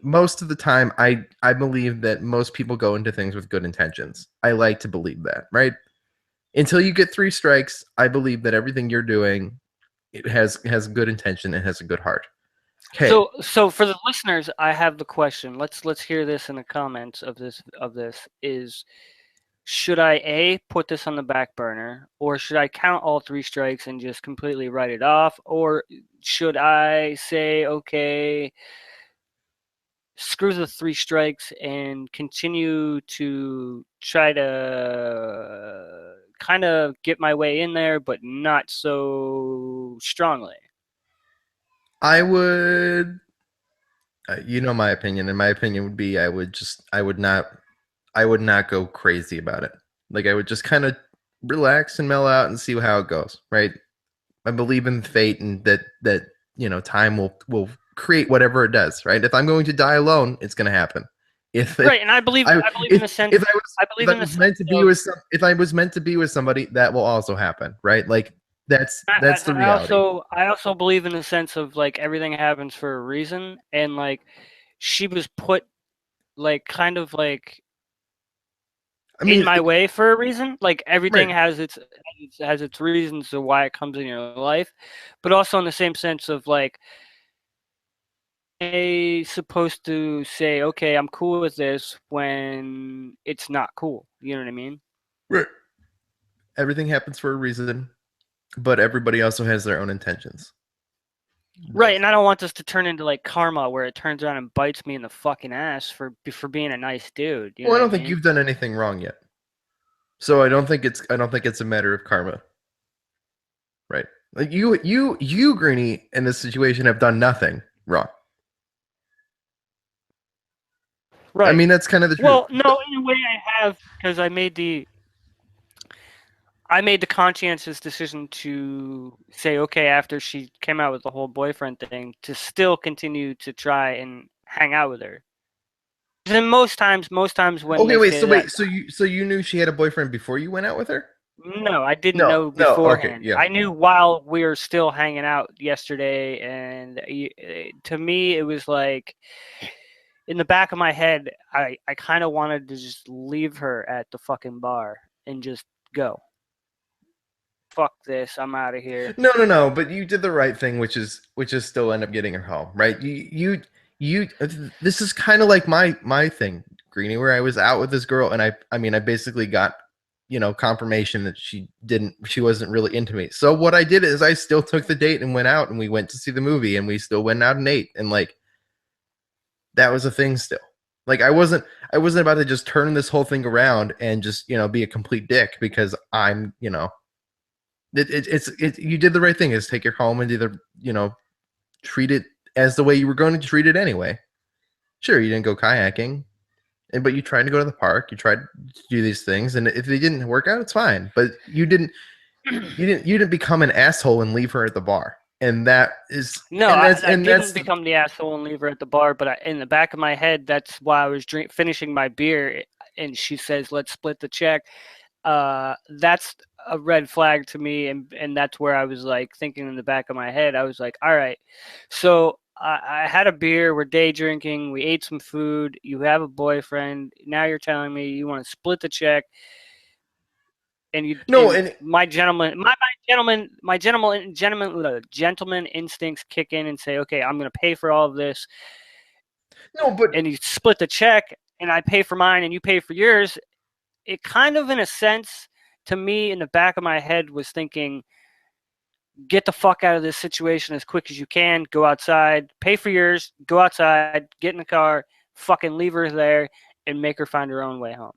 most of the time I believe that most people go into things with good intentions. I like to believe that, right? Until you get 3 strikes, I believe that everything you're doing it has good intention and has a good heart. Okay. So for the listeners, I have the question. Let's hear this in the comments of this. Is should I put this on the back burner, or should I count all 3 strikes and just completely write it off, or should I say, okay, screw the 3 strikes and continue to try to kind of get my way in there, but not so strongly? I would my opinion, and my opinion would be I would not go crazy about it. Like, I would just kind of relax and mellow out and see how it goes, right? I believe in fate and that time will create whatever it does, right? If I'm going to die alone, it's going to happen. If it, Right, and I I believe in if the sense if I was I if believe I in the was sense meant to be of if I was meant to be with somebody, that will also happen, right? Like, that's the reality. I also believe in the sense of like everything happens for a reason, and like she was put like kind of like I in mean, my way for a reason. Like everything right, has its reasons to why it comes in your life, but also in the same sense of like a supposed to say, okay, I'm cool with this when it's not cool. You know what I mean? right. Everything happens for a reason. but everybody also has their own intentions. Right, That's, and I don't want this to turn into like karma where it turns around and bites me in the fucking ass for being a nice dude. You know well, I what I don't think mean? you've done anything wrong yet. So I don't think it's a matter of karma, right? Like you Greenie in this situation have done nothing wrong. I Right. mean, that's kind of the truth. Well, no, in a way I have because I made the conscientious decision to say okay after she came out with the whole boyfriend thing to still continue to try and hang out with her. Then most times when Okay, they wait. say So that, wait. So you knew she had a boyfriend before you went out with her? no, I didn't No, know no. Okay, beforehand. yeah. I knew while we were still hanging out yesterday, and to me, it was like in the back of my head, I kind of wanted to just leave her at the fucking bar and just go. Fuck this, I'm out of here. No, no, no. But you did the right thing, which is still end up getting her home, right? You. This is kind of like my thing, Greenie, where I was out with this girl, and I mean, I basically got confirmation that she wasn't really into me. So what I did is I still took the date and went out, and we went to see the movie, and we still went out and ate, and like that was a thing still. Like I wasn't about to just turn this whole thing around and just be a complete dick because you did the right thing, is take her home and either treat it as the way you were going to treat it anyway. Sure, you didn't go kayaking, but you tried to go to the park, you tried to do these things, and if they didn't work out, it's fine. But you didn't become an asshole and leave her at the bar. And that is No, and I, that's I and didn't that's the become the asshole and leave her at the bar, but in the back of my head, that's why I was finishing my beer, and she says, "Let's split the check." That's a red flag to me, and that's where I was like thinking in the back of my head. I was like, all right, so I had a beer, we're day drinking, we ate some food, you have a boyfriend, now you're telling me you want to split the check, and you no, and and gentleman instincts kick in and say, okay, I'm going to pay for all of this, no, but and you split the check, and I pay for mine and you pay for yours. It kind of, in a sense, to me, in the back of my head, was thinking, get the fuck out of this situation as quick as you can. Go outside, pay for yours, go outside, get in the car, fucking leave her there, and make her find her own way home.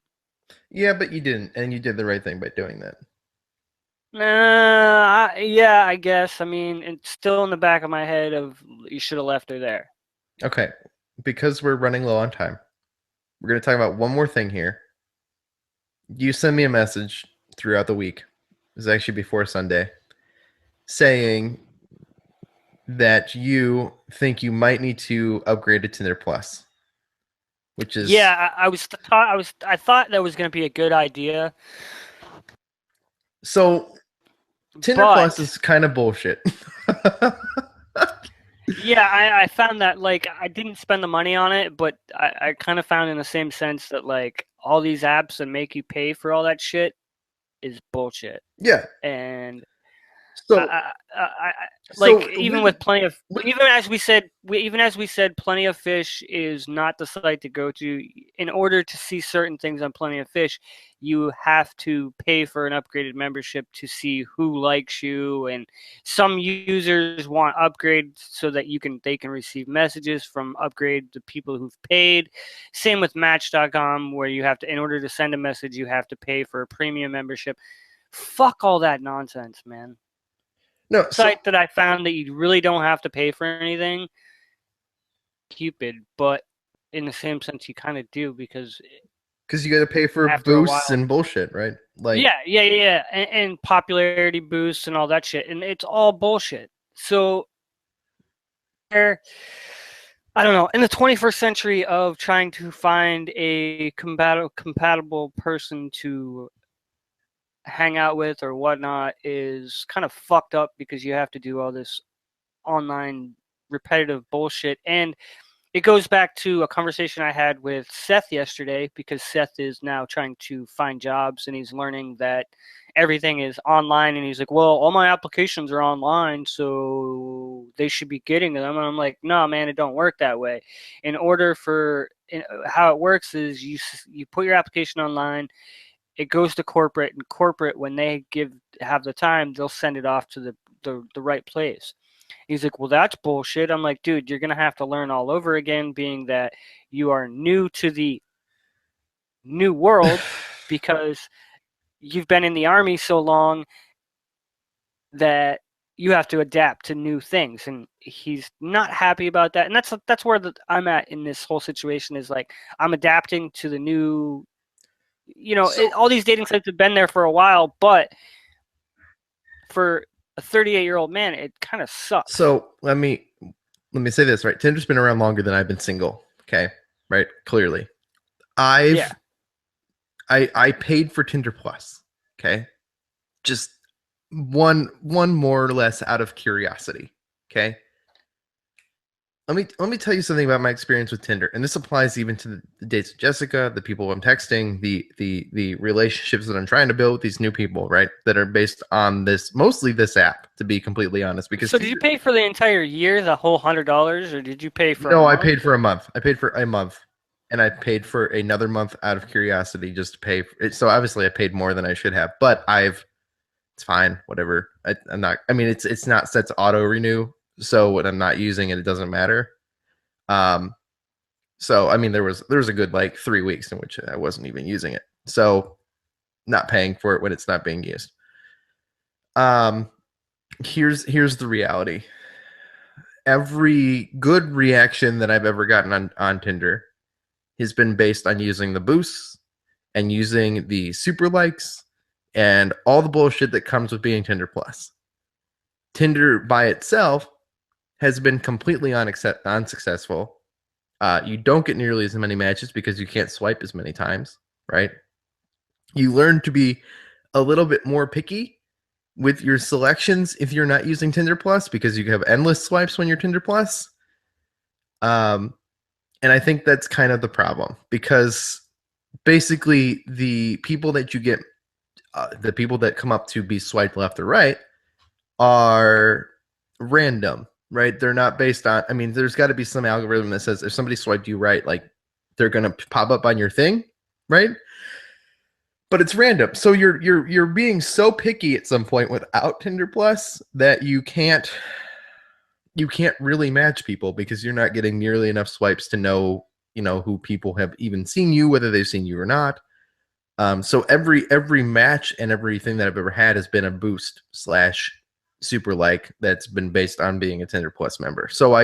yeah, but you didn't, and you did the right thing by doing that. Yeah, I guess. I mean, it's still in the back of my head of you should have left her there. Okay, because we're running low on time, we're going to talk about one more thing here. You send me a message throughout the week. It was actually before Sunday, saying that you think you might need to upgrade to Tinder Plus, which is Yeah, I thought that was going to be a good idea, so. Tinder Plus but is kind of bullshit. yeah, I found that like I didn't spend the money on it, but I kind of found in the same sense that like all these apps that make you pay for all that shit is bullshit. Yeah. And So I like so with even as we said, Plenty of Fish is not the site to go to. In order to see certain things on Plenty of Fish, you have to pay for an upgraded membership to see who likes you, and some users want upgrades so that they can receive messages from upgrade the people who've paid. Same with Match.com, where you have to, in order to send a message, you have to pay for a premium membership. Fuck all that nonsense, man. no, so Site that I found that you really don't have to pay for anything, Cupid, but in the same sense you kind of do because because you got to pay for after a boosts while, and bullshit, right? Like yeah, and popularity boosts and all that shit, and it's all bullshit. So I don't know. In the 21st century of trying to find a compatible person to hang out with or whatnot is kind of fucked up because you have to do all this online repetitive bullshit. And it goes back to a conversation I had with Seth yesterday because Seth is now trying to find jobs and he's learning that everything is online. And he's like, well, all my applications are online, so they should be getting them. And I'm like, no, man, it don't work that way. How it works is you put your application online it goes to corporate, and corporate, when they have the time, they'll send it off to the right place. He's like, well, that's bullshit. I'm like, dude, you're gonna have to learn all over again, being that you are new to the new world because you've been in the army so long that you have to adapt to new things, and he's not happy about that. And that's where I'm at in this whole situation, is like, I'm adapting to the new, all these dating sites have been there for a while, but for a 38-year-old man, it kind of sucks. So let me say this, right? Tinder's been around longer than I've been single. Okay, right? Clearly, I paid for Tinder Plus. Okay, just one more or less out of curiosity. Okay. Let me tell you something about my experience with Tinder, and this applies even to the dates with Jessica, the people I'm texting, the relationships that I'm trying to build with these new people, right? That are based on mostly this app, to be completely honest. Because so, did you pay for the entire year, the whole $100, or did you pay for? No, I paid for a month. I paid for a month, and I paid for another month out of curiosity, just to pay for it. So obviously, I paid more than I should have, but it's fine, whatever. I'm not. I mean, it's not set to auto renew. So when I'm not using it, it doesn't matter. So I mean, there was a good like 3 weeks in which I wasn't even using it. So not paying for it when it's not being used. Here's the reality. Every good reaction that I've ever gotten on Tinder has been based on using the boosts and using the super likes and all the bullshit that comes with being Tinder Plus. Tinder by itself has been completely unsuccessful. You don't get nearly as many matches because you can't swipe as many times, right? You learn to be a little bit more picky with your selections if you're not using Tinder Plus, because you have endless swipes when you're Tinder Plus. And I think that's kind of the problem, because basically the people that you get, the people that come up to be swiped left or right, are random, right? They're not based on, I mean, there's got to be some algorithm that says if somebody swiped you right, like they're going to pop up on your thing, right? But it's random. So you're being so picky at some point without Tinder Plus that you can't really match people, because you're not getting nearly enough swipes to know, who people have even seen you, whether they've seen you or not. So every match and everything that I've ever had has been a boost / super like that's been based on being a Tinder Plus member. So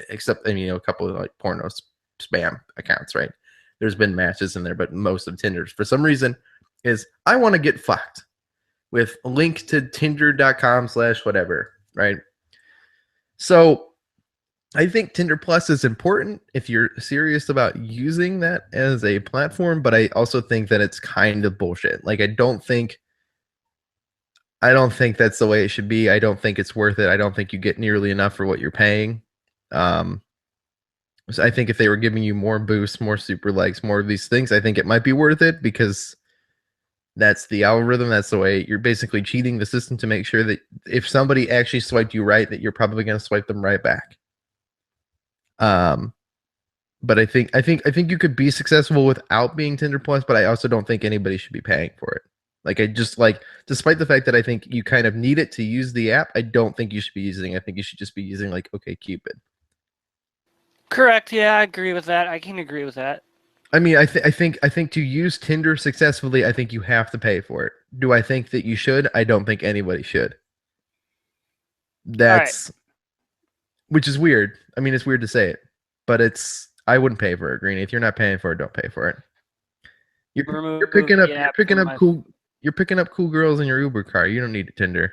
except a couple of like porno spam accounts, right? There's been matches in there, but most of Tinder's for some reason is I want to get fucked with a link to tinder.com/whatever, right? So I think Tinder Plus is important if you're serious about using that as a platform, but I also think that it's kind of bullshit. Like I don't think that's the way it should be. I don't think it's worth it. I don't think you get nearly enough for what you're paying. So I think if they were giving you more boosts, more super likes, more of these things, I think it might be worth it, because that's the algorithm. That's the way you're basically cheating the system to make sure that if somebody actually swiped you right, that you're probably going to swipe them right back. But I think you could be successful without being Tinder Plus, but I also don't think anybody should be paying for it. Like I just like, despite the fact that I think you kind of need it to use the app, I don't think you should be using. I think you should just be using like OkCupid. Correct. Yeah, I agree with that. I can agree with that. I mean, I think to use Tinder successfully, I think you have to pay for it. Do I think that you should? I don't think anybody should. That's which is weird. I mean, it's weird to say it, but I wouldn't pay for it, Greenie. If you're not paying for it, don't pay for it. You're picking up cool girls in your Uber car. You don't need Tinder.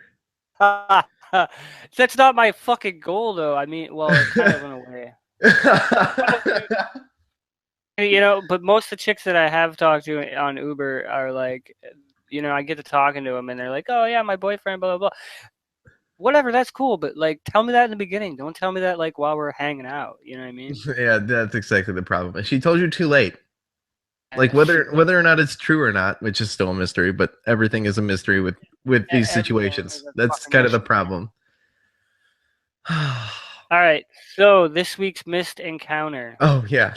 That's not my fucking goal, though. I mean, well, it's kind of in a way. But most of the chicks that I have talked to on Uber are like, I get to talking to them and they're like, oh yeah, my boyfriend, blah, blah, blah. Whatever, that's cool. But like, tell me that in the beginning. Don't tell me that like while we're hanging out. You know what I mean? Yeah, that's exactly the problem. She told you too late. Like whether or not it's true or not, which is still a mystery, but everything is a mystery with these situations. That's kind of the problem. All right. So this week's missed encounter. Oh yeah.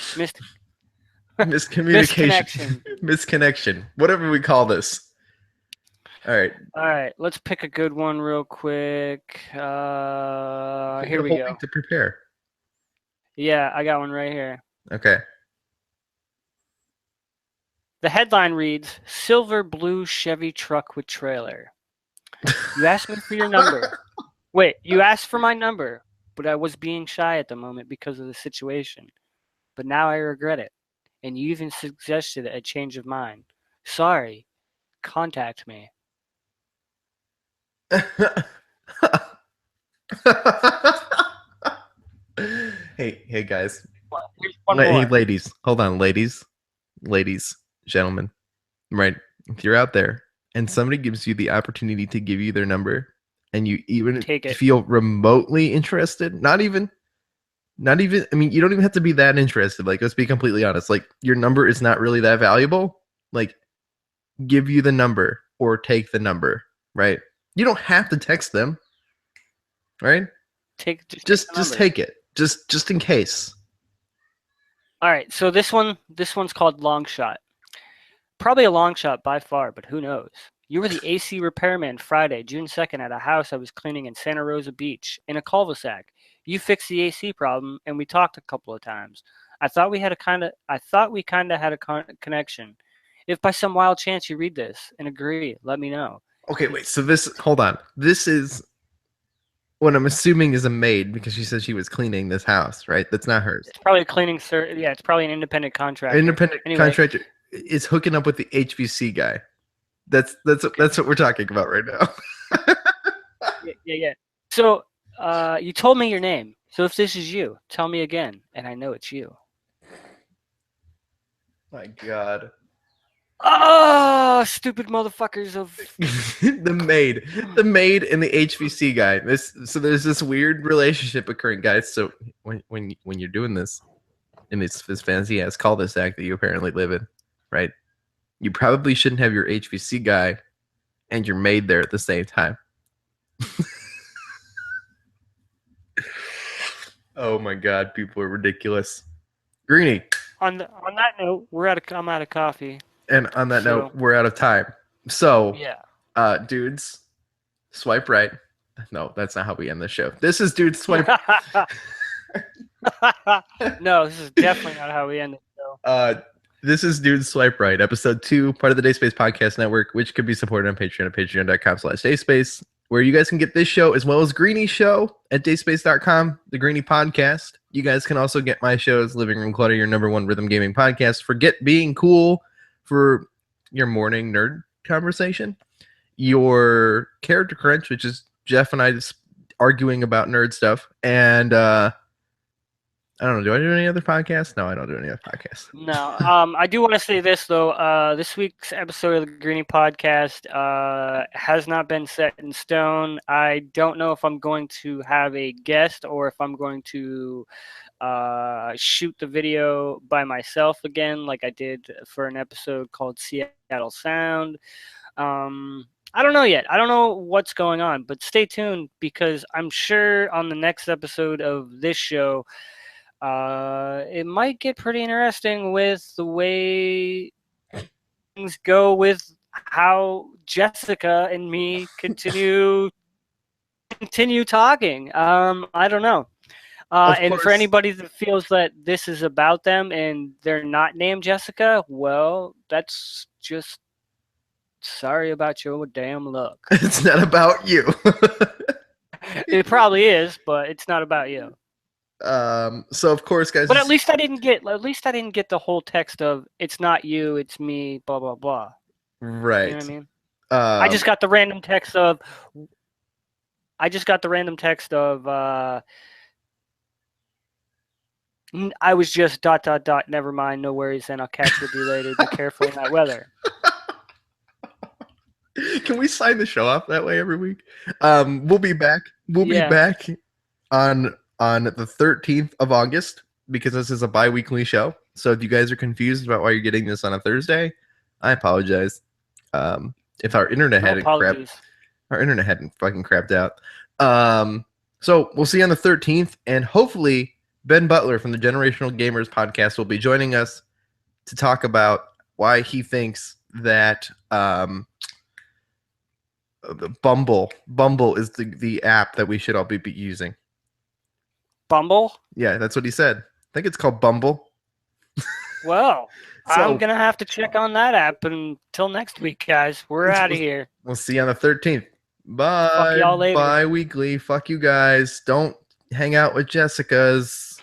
Miscommunication. Misconnection. Whatever we call this. All right. All right, let's pick a good one real quick. Take Here the we whole go. week to prepare. Yeah, I got one right here. Okay. The headline reads, Silver Blue Chevy Truck with Trailer. You asked me for your number. Wait, you asked for my number, but I was being shy at the moment because of the situation. But now I regret it. And you even suggested a change of mind. Sorry. Contact me. Hey guys. Here's one Hey more. ladies. Hold on, ladies, gentlemen. Right. If you're out there and somebody gives you the opportunity to give you their number and you even Take it. feel remotely interested, not even I mean, you don't even have to be that interested. Like, let's be completely honest. Like, your number is not really that valuable. Like, give you the number or take the number, right? You don't have to text them, right? Just take it. Just in case. All right, so this one's called Long Shot. Probably a long shot by far, but who knows? You were the AC repairman Friday, June 2nd at a house I was cleaning in Santa Rosa Beach in a cul-de-sac. You fixed the AC problem and we talked a couple of times. I thought we kind of had a connection. If by some wild chance you read this and agree, let me know. Okay, wait. So hold on. This is what I'm assuming is a maid because she said she was cleaning this house, right? That's not hers. It's probably a cleaning yeah, it's probably an independent contractor. Independent contractor is hooking up with the HVC guy. That's what we're talking about right now. Yeah. So, you told me your name. So if this is you, tell me again, and I know it's you. My God. Oh, stupid motherfuckers of the maid and the HVC guy. So there's this weird relationship occurring, guys. So when you're doing this in this fancy ass cul-de-sac that you apparently live in, right? You probably shouldn't have your HVC guy and your maid there at the same time. Oh my God, people are ridiculous. Greenie. On that note, I'm out of coffee. And on that note, we're out of time. So, yeah, dudes, swipe right. No, that's not how we end the show. This is Dudes Swipe. No, this is definitely not how we end the show. This is Dudes Swipe Right, episode 2, part of the Dacespace Podcast Network, which could be supported on Patreon at patreon.com/Dacespace, where you guys can get this show as well as Greenie's show at dacespace.com, the Greenie Podcast. You guys can also get my shows, Living Room Clutter, your #1 rhythm gaming podcast, Forget Being Cool, for your morning nerd conversation, your Character Crunch, which is Jeff and I just arguing about nerd stuff, and I don't know. Do I do any other podcasts? No, I don't do any other podcasts. No. I do want to say this though. This week's episode of the Greenie Podcast has not been set in stone. I don't know if I'm going to have a guest or if I'm going to shoot the video by myself again, like I did for an episode called Seattle Sound. I don't know yet. I don't know what's going on, but stay tuned because I'm sure on the next episode of this show, it might get pretty interesting with the way things go with how Jessica and me continue talking. I don't know. And for anybody that feels that this is about them and they're not named Jessica, well, that's just sorry about your damn luck. It's not about you. It probably is, but it's not about you. So of course, guys. But at least I didn't get the whole text of it's not you, it's me, blah blah blah. Right. You know what I mean? I just got the random text of. I was just ... Never mind, no worries. Then I'll catch with you later. Be careful in that weather. Can we sign the show off that way every week? We'll be back. We'll be back on the 13th of August because this is a bi-weekly show. So if you guys are confused about why you're getting this on a Thursday, I apologize. If our internet hadn't fucking crapped out. So we'll see you on the 13th, and hopefully Ben Butler from the Generational Gamers podcast will be joining us to talk about why he thinks that Bumble is the app that we should all be using. Bumble? Yeah, that's what he said. I think it's called Bumble. Well, I'm So gonna have to check on that app until next week, guys. We're out of we'll, here. we'll see you on the 13th. Fuck Bye. y'all later. Bi-weekly. Fuck you guys. Don't hang out with Jessica's.